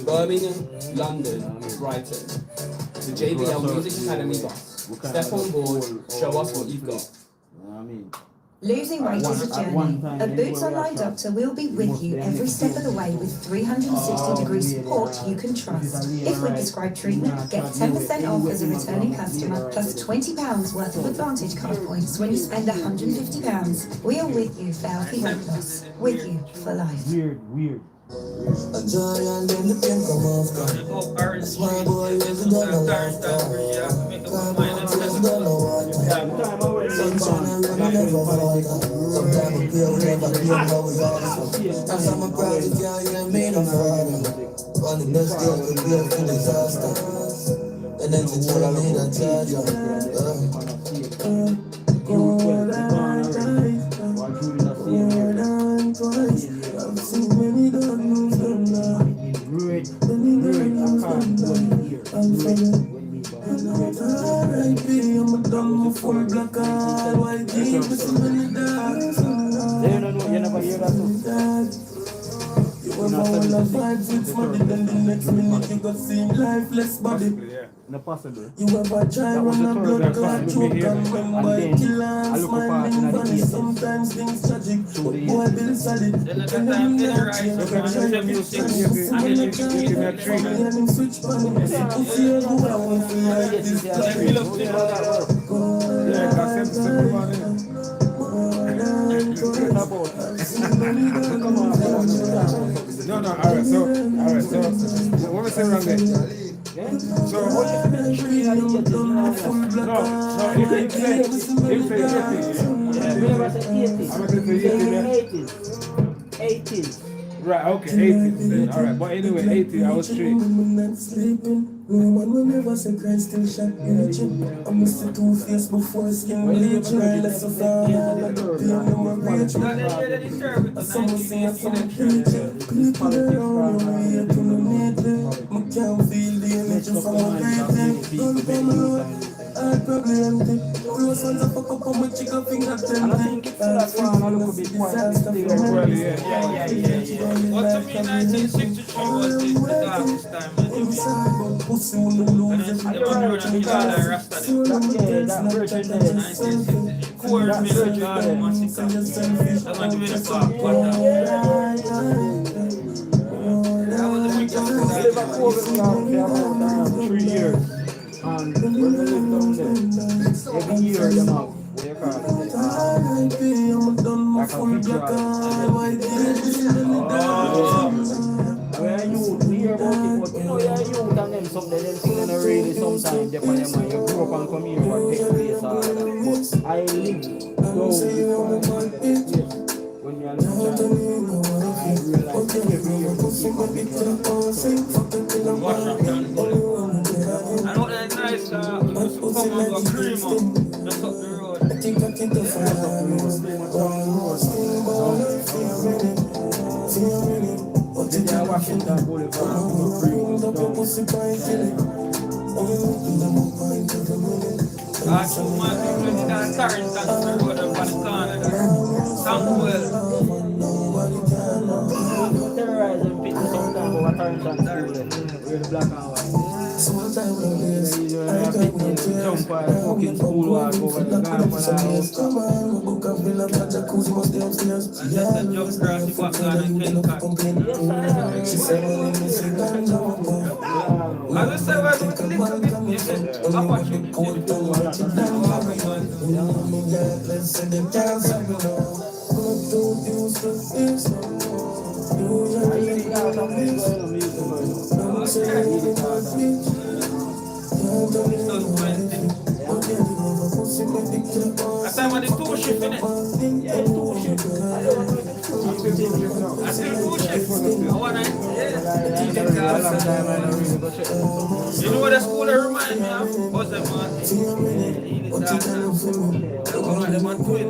Birmingham, London, Brighton. The JBL Music Academy bus. Step on board, show us what you've got. Losing weight is a journey. At Boots Online Doctor, we'll be with you every step of the way with 360-degree support you can trust. If we prescribe treatment, get 10% off as a returning customer, plus £20 worth of Advantage card points when you spend £150. We are with you for healthy weight loss. With you for life. Weird. A joy and then the pain come after. Small boy, raising on the laughter. My boy, tears down the water. Sunshine and rain never falter. Sometimes we pray we never hear how we ask for. And some proud if you hear me no father. On the best day we pray for disaster. And then to tell me that charger. Cold and tight. More than twice. I've seen many don't lose them now. Many don't lose them now. I'm feeling. R.I.P. I'm a dumb full black all white deep with so many dogs. You never hear that? You ever wanna vibes with somebody, then the next minute you got seen lifeless body. Not possible. You ever try run a blood clot choke and remember kill and smiling vanish. Sometimes things tragic, but boy build solid. And then you never change, you can try to fix things. I'm gonna try and him switch pan. If you go around for like this, No, alright, so, what was I wrong there? So, if you say 80s. Right, okay, 80s. Alright, but anyway, 80, I was straight. No man will never say Christ still shot in a chip. I must see two-faced before skin bleach. Regardless of all the pain and my rage. Someone say some preacher. People around you wait to meet me. I can't feel the energy from my breathing. Don't come alone. I probably empty. Close ones up, fuck up on my chicken finger tempting. And I think it's that one I look a bit quiet. What to me, 1963 was the darkest time. And the one who called her Rasta. That version there. 1963. Core music, God, massacre. That's what you mean, the park. That was a big I live at Covent for about 3 years. And when we live down there, every year them have what you call it, like a picture when you hear about it, but you know you're youth and them something don't really sometimes depend on your mind. You grow up and come here and take place all that. But I live down when you're little, I realize every year to keep a picture. I know that nice, we used to come and go cream up, just up the road. Then you're Washington Boulevard, cream down. Two man people in that Tarrington road up on the corner there. Samuel. Terrorize them people sometimes over Tarrington School. We're the black and white. Jump on fucking school walk over the gap and all. And just a jump across the back and Kencut. I will say, well, with a little bit, you said, opportunity to do what I said, when the two shift in it. Yeah, two shift. I still two shift. I want to, you know what the school that remind me of? What's that man? Them on twin.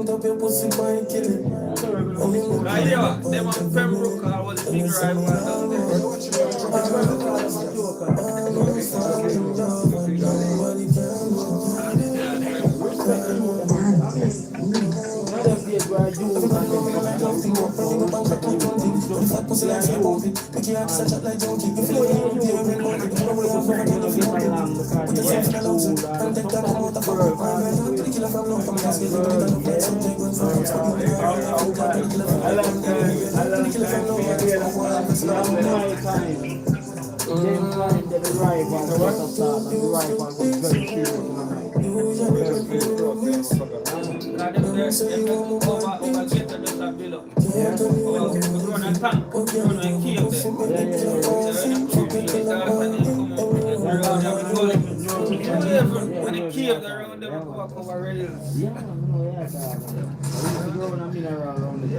Them on Pembroke was a big rival down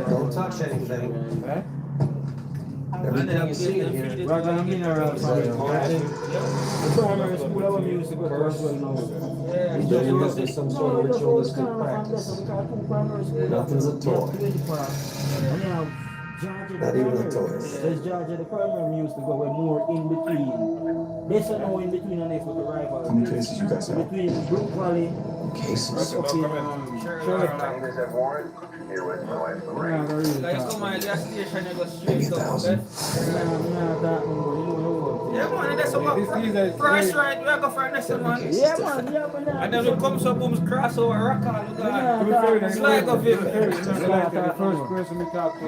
Don't touch anything. Everything you see in here. We're going to mineral fire. The primary school our music was well now. This is some sort of ritualistic practice. Nothing's a toy. Not even a toy. There's Georgia, the primary music go we're more in between. There's no in between and next with the rival. How many cases you guys have? Between Brook Valley, Cases. up in Sherlock. come on, gas station, you go straight up. Yeah, man, that's about price right. We go for next man. Yeah, man. And then we come some booms cross over rock all the time. It's like a film. The first person we talk to.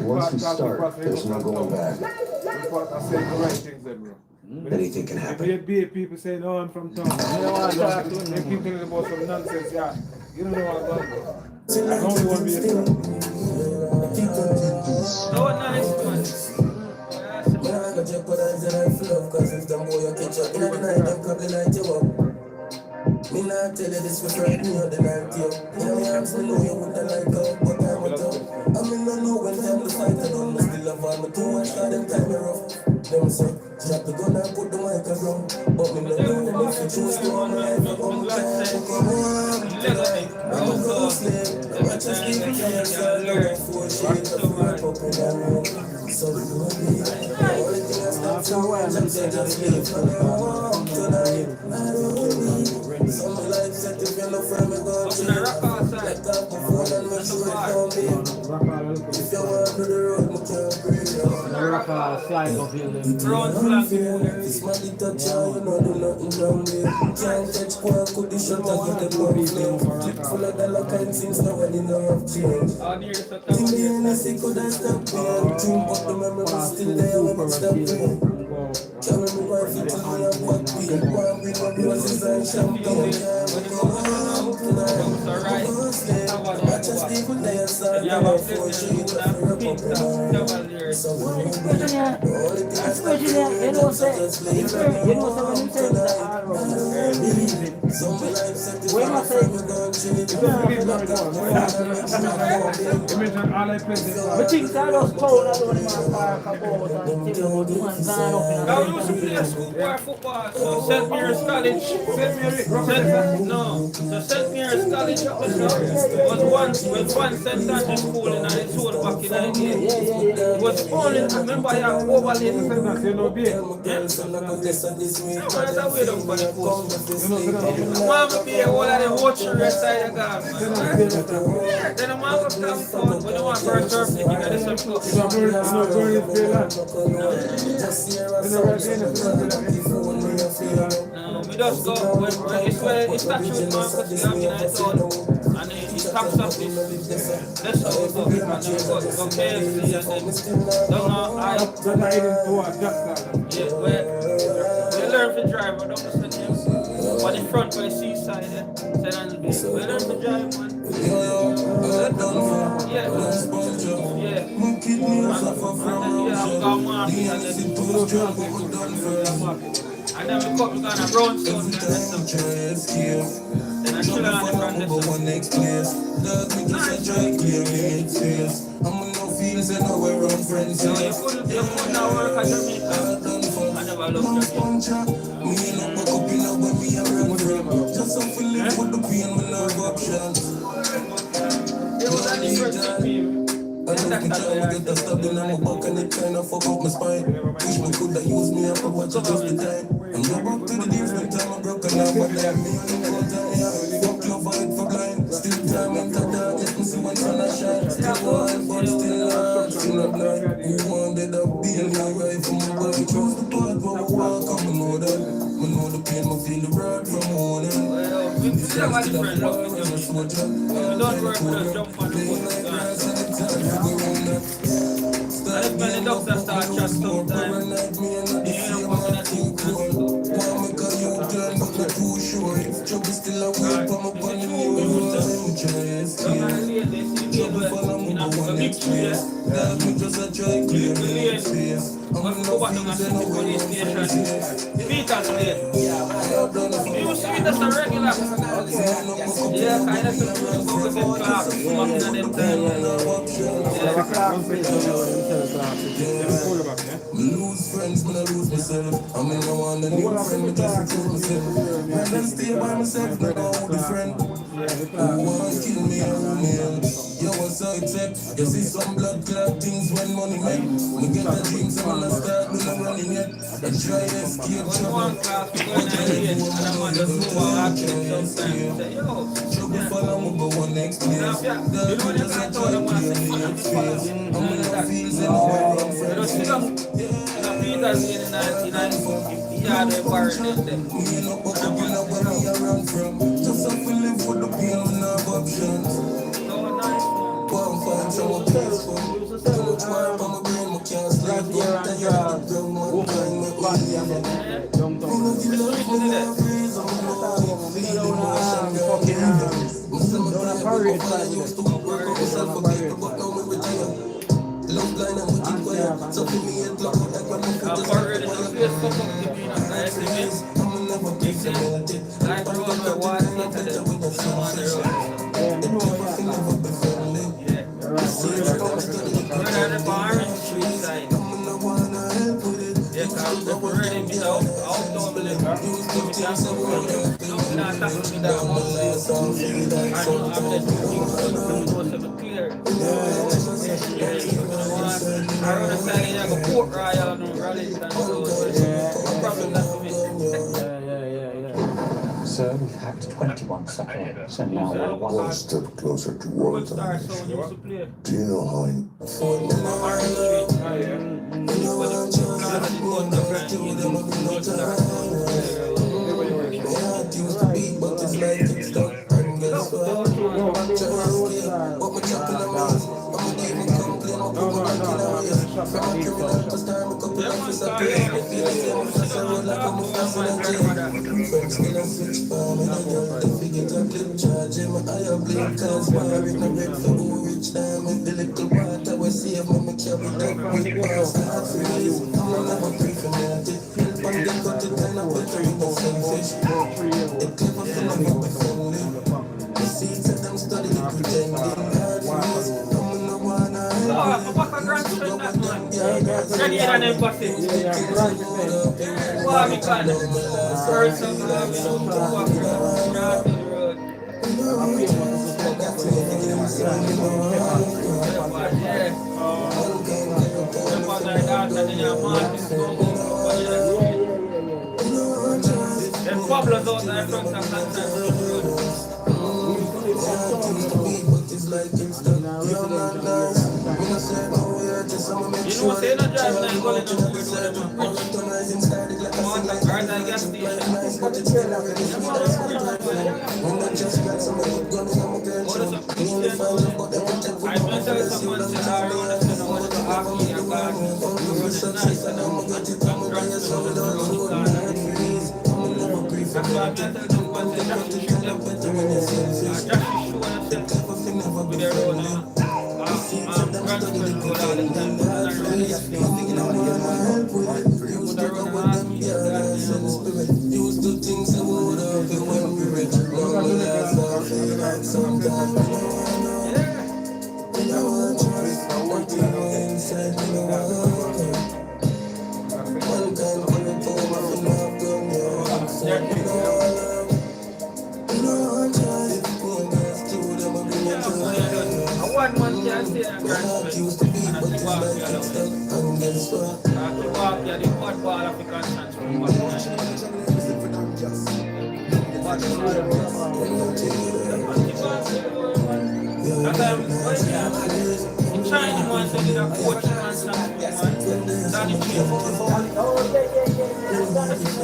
Once we start, there's no going back. Anything can happen. If you people say, no, I'm from town. You don't want to talk to them. They keep telling about some nonsense, yeah. You don't know what I'm about. I only want to be a friend. No nice man. Me not tell you this for fright me or the night you. In my arms, me know you wouldn't like out, but I'm a tough. I mean, I know when time to fight, I don't still love all my too much, for them time me rough. Them say, drop the gun and put the mic around. But me no know if you choose to run life, I'm going to come on. I'm a ghost slave. I just keep me hands up, looking for shit, I feel like up in the room. So the only thing I stop to watch, I'm saying just leave for the home tonight. I don't need some life set if you're not from me, go cheap. Let up before and make sure it don't be. If you want to the road, you can't breathe. This money touch you, you know do nothing wrong there. Can't catch one, could the shot and get the bomb flame. Clip full of dollar kind things, nobody know have change. In the NSC could I stop paying. Dream but the memory was still there when it stopped paying. Can't remember my feet till me have what we want. Bring up roses and champagne. We go home tonight. We go sleep. I just leave with their son. I for a treat. I for a pump in so the only thing I stop doing is just leave for me home tonight. When I say, you don't believe that one. You mentioned all I played. But things I just told I don't know my park about and tell about the man gone up in a Now we used to play schoolboy football, so St. Mary's College. St. Mary, No, so St. Mary's College up there was one St. Andrew's school in the soul back in the day. It was only, remember I have overlaid. you know, be. Yeah, but that's a way down for the coast. Mama be all of the watching rest side of God, man. Yeah, then I'm going to come forward when you want to burn surf, you got to some club. No, we just go when it's where it's statute market is up in our town and it taps up this. That's how we go. And then we go KFC and then down our yeah, we learn to drive, but don't listen to him. On the front by the seaside, yeah. We learn to drive, man. Yeah. Yeah. And got market and then we cut we a brown stone and then I chill on the front this. Feels and now we're on friends. So you couldn't now work at Jamaica. I never loved Jamaica. Me and I back up in a when we are run from. Just some feeling with the pain when I have options. It was a different people. I don't think I get the stabbing on my back and it kinda fuck up my spine. Wish me coulda used me up, but watch it just the time. I'm not back to the days when time I broke and now but like me and the whole time, yeah. Fuck your fight for blind. Still time into dark, let me see when sun a shine. Still wild, but still hard, still not blind. Who wanted a being my right from my body? Choose the path where we walk, I know that. I know the pain, I feel the rod from morning. We still have a different love with them. We don't work with us, jump on the boat. I just when the doctor start chat sometimes. You know, fucking at you. Lose friends, when I lose myself. I mean, I want a new friend, but just to myself. Rather stay by myself, not all the friend. Who wanna kill me, yo, what's so upset? You see some blood clot things when money make. We get the dreams, I'm gonna start with no running yet. I try to escape trouble. Trouble follow me, but one next place. The good is a joy, I'm gonna feel and I'm friends. Peter's in 1990, he had a bar in them. Me and up where we are run from. Just have to live with the pain and have options. So nice, man. One find someone peaceful. Too much work on my brain, I can't sleep. One tired of the ground, one time my body and my Don't you know the love of my friends, I'm gonna feel emotion, girl. I'm still my parade, I used to work on myself for people, but now we retire. Love blind and wicked quiet. So for me it look like when I'm I'm already on Facebook up to me, I'm never big melody. I grew up with one thing to them. Never be friendly. We're at the bar in the street side. I wanna help with it. Yes, I'm ready to be out. I'll do it. I'm not talking me down. I'm just clear. I run a side and I go Port Royal and rally and so problem that's for me. Sir, we've hacked 21 satellites and now we're one step closer to Good water. start, so when you used to play. Do you know how in Orange Street. When you started the gun, the brand, you know, good start. Used to be, but it's like it's stuck. Guess what? What my chopping on us? I'ma give me complain. I'ma put my back in our ears. From a criminal to start, make up life is a place. Me feel the same, I'm just a road like I'm a fast in a jail. Friends still a switch for me, I got the figure to clip charge. My eye up blink, cause my ring a red for who rich diamond. The little water we save me, me carry that with bars. Heart freeze, I'ma never pray for me. and get cut it kind of better in the selfish. The clever thing about the family. The seeds that them study pretending hard ways. Come no one What's a grandson that man? Ready and then bust it. What we call it? First of all, we don't go up the road. Then Pablo's out there front of Kansas. You know, say no drive now, you go in the bridge. Or the gas station. I don't tell someone to around the what to ask me about the road is nice and I'm drunk to the road. That's why I tell someone to just shoot them. Just show themselves with their road now. Used to things that would happen when we rich. One man can't stay in a grandstand. And I walk here alone. I walk here, the hot ball of the conscience from what I'm trying to want to get a coach constant man. That is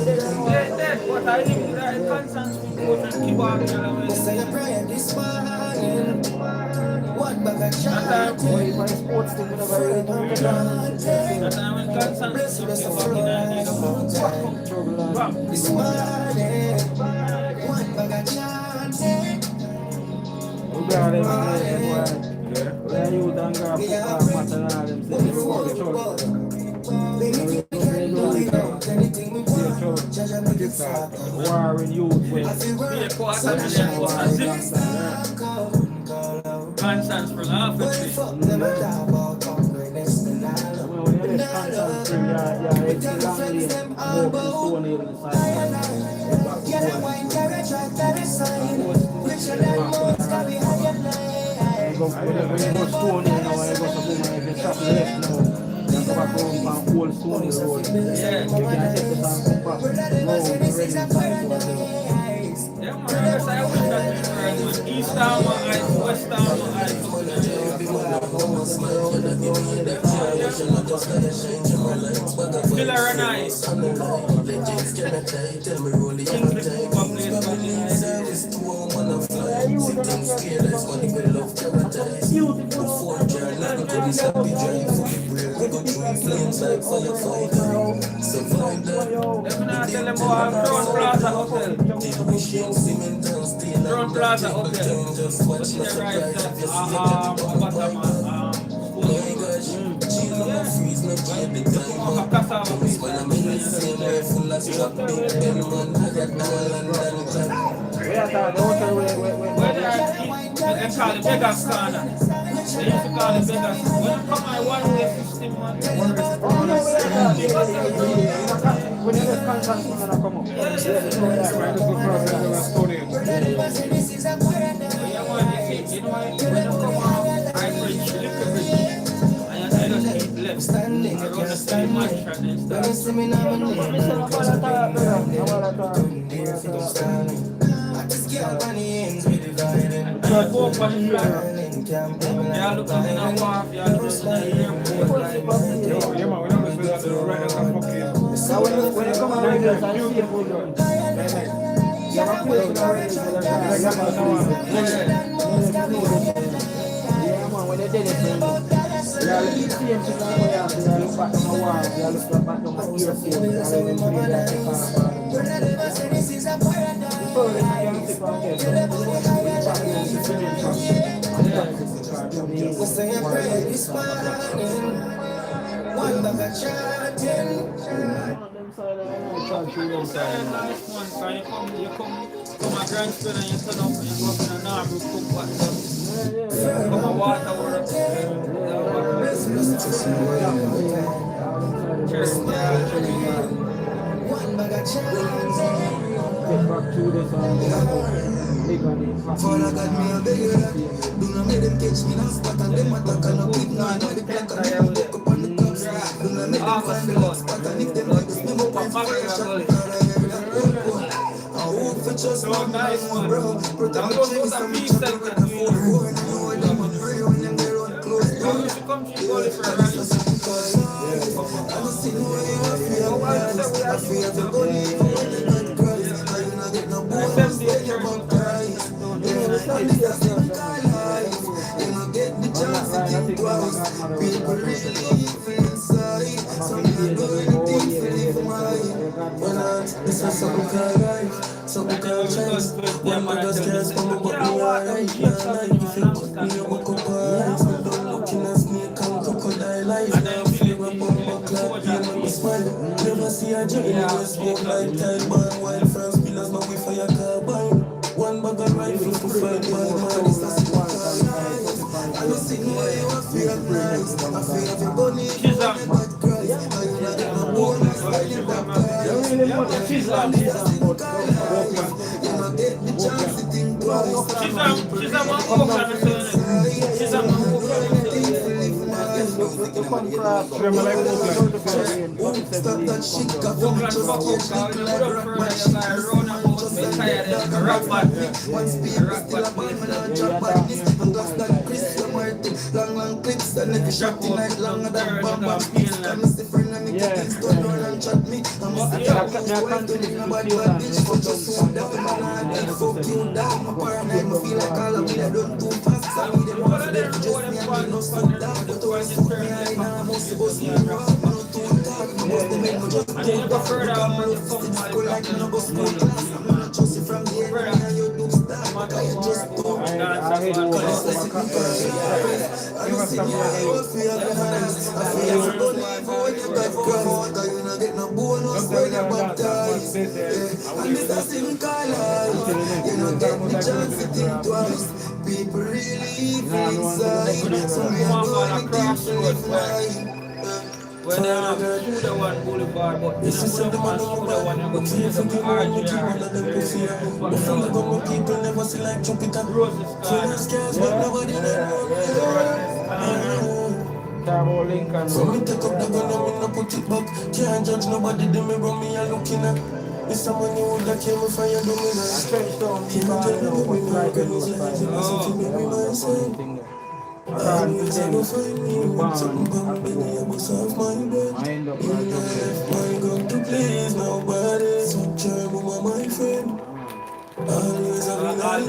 dead, but I think that constant coach and keep on here. Say a prayer this morning. What bag of That time when constant this morning. What bag of chanting. Constant from half a yeah, man, I wish that East Town, West Town, Killer and I. Crown Plaza Hotel. Crown Plaza Hotel. What's the right? They call it Vegas Corner. They used to call it Vegas. When you come on one-way system, man. When you get contact, you're gonna come up. When you come around here, I see you for you. When they did it, you see him sitting on the way out, you look back on my wall, you look back on my earphone, you look side of the night, Nice one, can you come a grand spin and you turn up and you go up in a Narbrook cook what stuff. Come a water work. Cheers, One bag of chance. Get back to this For I got me a beg you that. Do not make them catch me in a spot and them attack and a big man. Now the clock and them walk up on the cops. Do not make them find the hot spot and if them like us, them up and fire shot. I hope for just one nice one, bro. Protect the chase from each other with the phone. I know them a pray when them they run close. I don't see no way I feel nice. I feel the gun even when they not cry. I do not get no bonus when you baptize. This is the life. You don't get the chance to think twice. People really evil inside. Some people do anything to live mine. But this is something called life. Something called chance. One mother's cares for me, but me alright. Can't lie, you feel cut me, you walk up eyes. I'm done looking at snake and crocodile life. Now feel a bumper clap, you make me smile. Never see a journey, always smoke like time. Burn wild France pillars, now we fire carbine. One bag of rifle to fight bad man, it's a simple life. I don't see no way you feel nice. I feel if you're gonna eat, you want to cry. I don't get no bonus when you baptize. You don't get the chance to think twice. She's a Stop that shit, got from me, just get like rock my shit. Just like that, rock my one speed, still a ball, man, and drop by this. And glass that Chris, you're Martin. Long clips, and if you shot tonight, longer than bam sticks. Come and see friend, and if you think stone, run and chat me. I'm a stop, I'm going to live in a bad bitch. For just one, that man, I did fuck you down. My paradigm, I feel like all of me, I done too fast. I need them off, just me, I need no stop down. But to us, me, I must be boss, me, I'm not too dark. I must be make me just take off. Come on, go like me, no go school class. I'm not just from the area, and you do start. I just don't. I don't see me, I feel nice. I feel like don't leave when you got cross. Cause you don't get no bonus when you baptize. And it's a simple life. You don't get the chance to think twice. People really evil inside. So we are doing anything to live life. When they have through the one boulevard, but this is the man through the one you go to the people never see like Jupiter. Famous girls, but nobody so me take up the gun and me no put it back. Can't judge nobody, they me run me a looking at. It's someone you would that came with fire, do me nice. Can't judge me, we know girls like you, so to me, we myself. Always I go find me, something bang, baby, I must have my bed. My God to please nobody, so try mama, my friend. Always I be like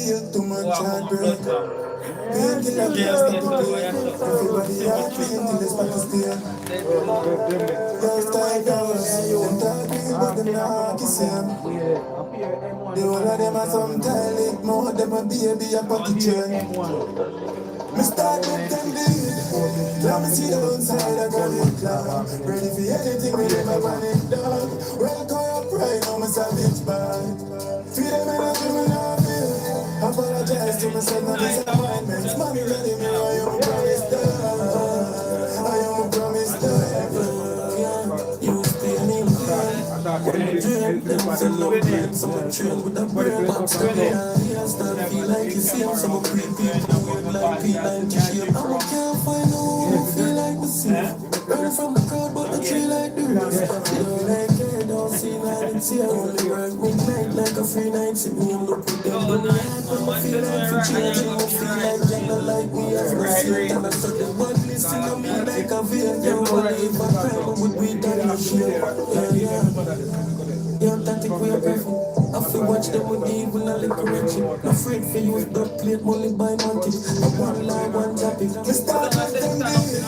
yeah, too much heartbreak. Painkiller can't stop the pain. Everybody happy until they start to steal. Girls tired down, them talking but them not kissing. The whole of them are some talent, more of them a baby a pocket chain. Me start with them deep. Let me see the outside, I got it cloud. Ready for anything, we never want it done. Welcome your pride, now me savage bad. Feel them energy, me not feel. Apologize to myself, no disappointments. Mommy telling me I am promised love. I am promised love. You stay me high. Dream, them was a love plan. Someone train with a brain. But stop me, I start feel like you see him. Some creepy, like P9 to shape. I can't find no one who feel like the same. Burn from the crowd, but the tree like the rest. You don't like it, don't see nothing. See, I only work midnight like a free night. See me, I'm looking down the night. But I feel like for changing. I feel like gender like me as the same. And I saw the one listening to me like a veil. You believe I crime, I would be done in shame. Yeah, that think we are perfect. I feel watch them with evil and liquor rich. Afraid for use the plate money by money. One line, one topic. We start like them deep.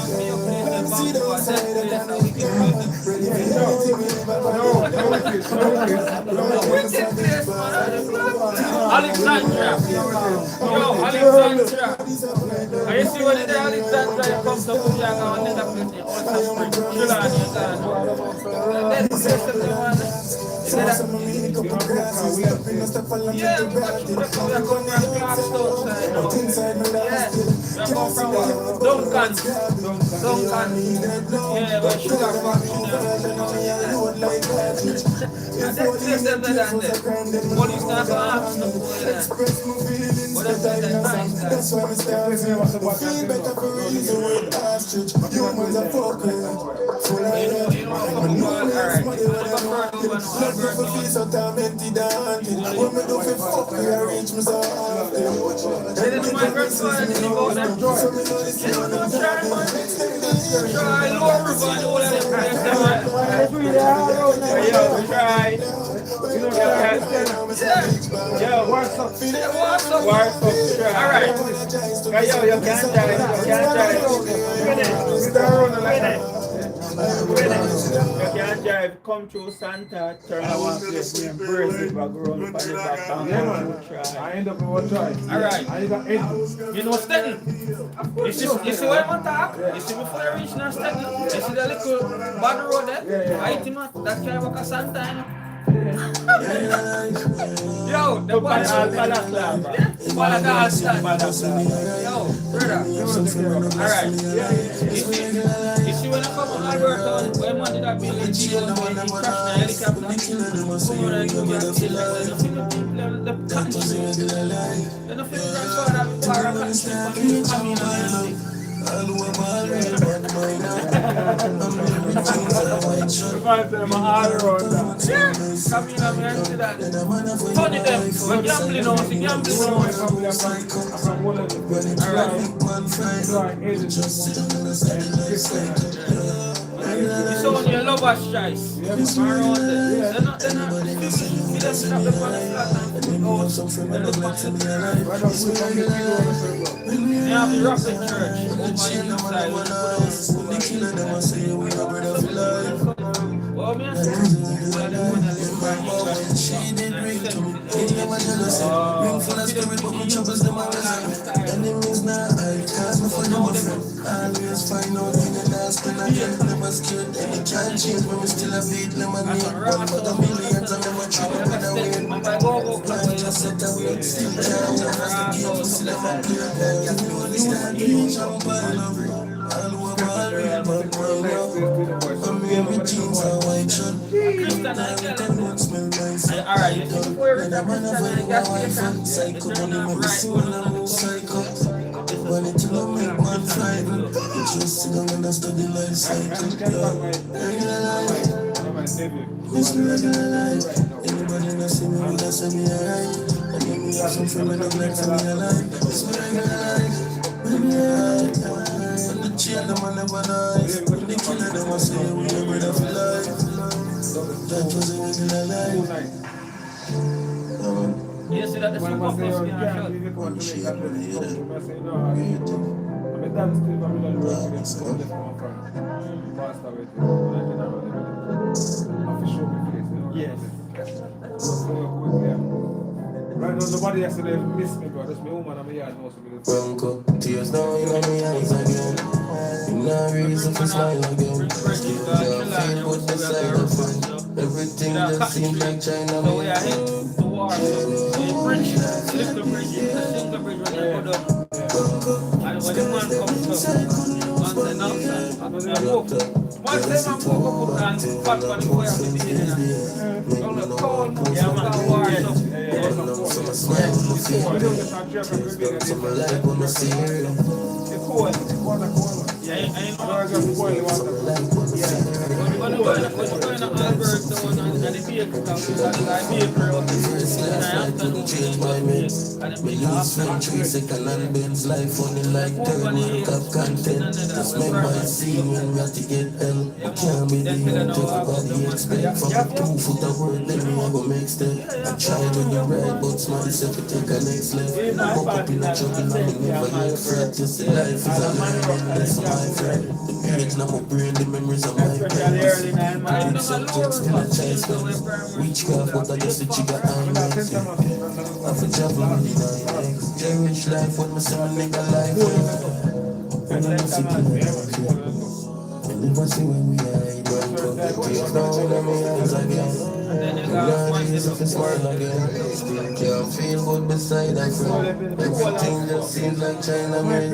Let me see the outside of that. Ready for anything we never want. Alexandra, yo, Alexandra. And you see when the Alexandra comes to Bujaga and then the place in Ulster Spring. Trelawney and Ghana. Then the place of the one. Yeah, we got you. We come from Glasgow side now. Yeah. We come from Duncan. Duncan. Yeah, where sugar factory now. And that place them there and there. Police not gonna ask no boy there. But that's nice guy. That's why we start feel better for reason with ostrich. Humans are fucking full of You know alright. blood for feel so tormented and haunted. When me do fi fuck me, I reach me so often. Say this to my grandfather, did he go there? So me know this You don't try, man. Try, lower river and all of them place there, man. Yo, try. You know that. Yo, what's up? What's up? What's up? Try. Alright. Yo, you can't try. You can't try. You can't drive, come through Santa, turn around, place me and brace it back around by the back down. Yeah, man. I end up with one try. Alright. I got eight. You know Steady? You see where I'm talk? You see before you reach now Steady? You see the little bad road there? I hit him at that guy walk a Santa, you know? Yo, the one Yo, brother. Alright. You see when I come on Alberta, when man did that building, he crashed the helicopter. Come on and give me a kill like the country. Then I feel grandfather before I can't come in and Funny them, we're gambling on, we're gambling you saw when your lovers choice around there. They're not, see them sit up the flat and they have the rocket church over the inside. Well, man, she did bring to me. Ring full of spirit, but my troubles them are enemies now. I cast me for them. Always find out when the last when I get never scared. Any can't change, but we still a beat lemonade. One for the millions and never trouble with a win. Just set away, still can't have the game, still have a clear. You know this time, you jump and love. All over real, but I'm wearing jeans and white shirt. Alright, you see before you I'm a gas station. Psycho, money, my soul, I'm a psycho. When it's love, make man frightened. You just sit down and study life cycle. Regular life, this regular life. Anybody that see me will say me alright. And then me have some friends that like to me alive. This regular life, regular life. And the chill them I never nice. The killer them I say we a brother for life. That was a regular life. You see that the super plus being a shot. Yes. Right now, nobody yesterday missed me, bro. That's my woman and my yard knows me. Bronco, tears down in my eyes again. No reason for smile again. Still can't feel what the side of it. Everything just seems like China. So we are hit the war. So you bridge, lift the bridge, sink the bridge when you put up. And when the man comes up, on the outside, I walk. One time I woke up and fought for the fire to be in there. On the cold, yeah man, the war is up. Yeah, I ain't know. When you go in Alberta and the vehicle comes, and the vehicle out and I have to change my mix. And the last 3 seconds and Ben's life funny like third World Cup content. Just make my scene when we have to get hell. I can't believe it, everybody expect from 2 foot of word, then we go make step. I try to get right, but smart self to take a next left. Woke up in a trouble and I never get fret. Just the life is a learning, that's my friend. The page now my brain, the memories of my parents. I did subjects in a child's Witchcraft, but I just a jigger and I for travel with the legs. rich life when me see my nigga life. And I'm sitting and never see when we hide. When come back, take down on me eyes again. Lord Jesus, if smile again. Still can't feel good beside that friend. Everything just seems like China, man.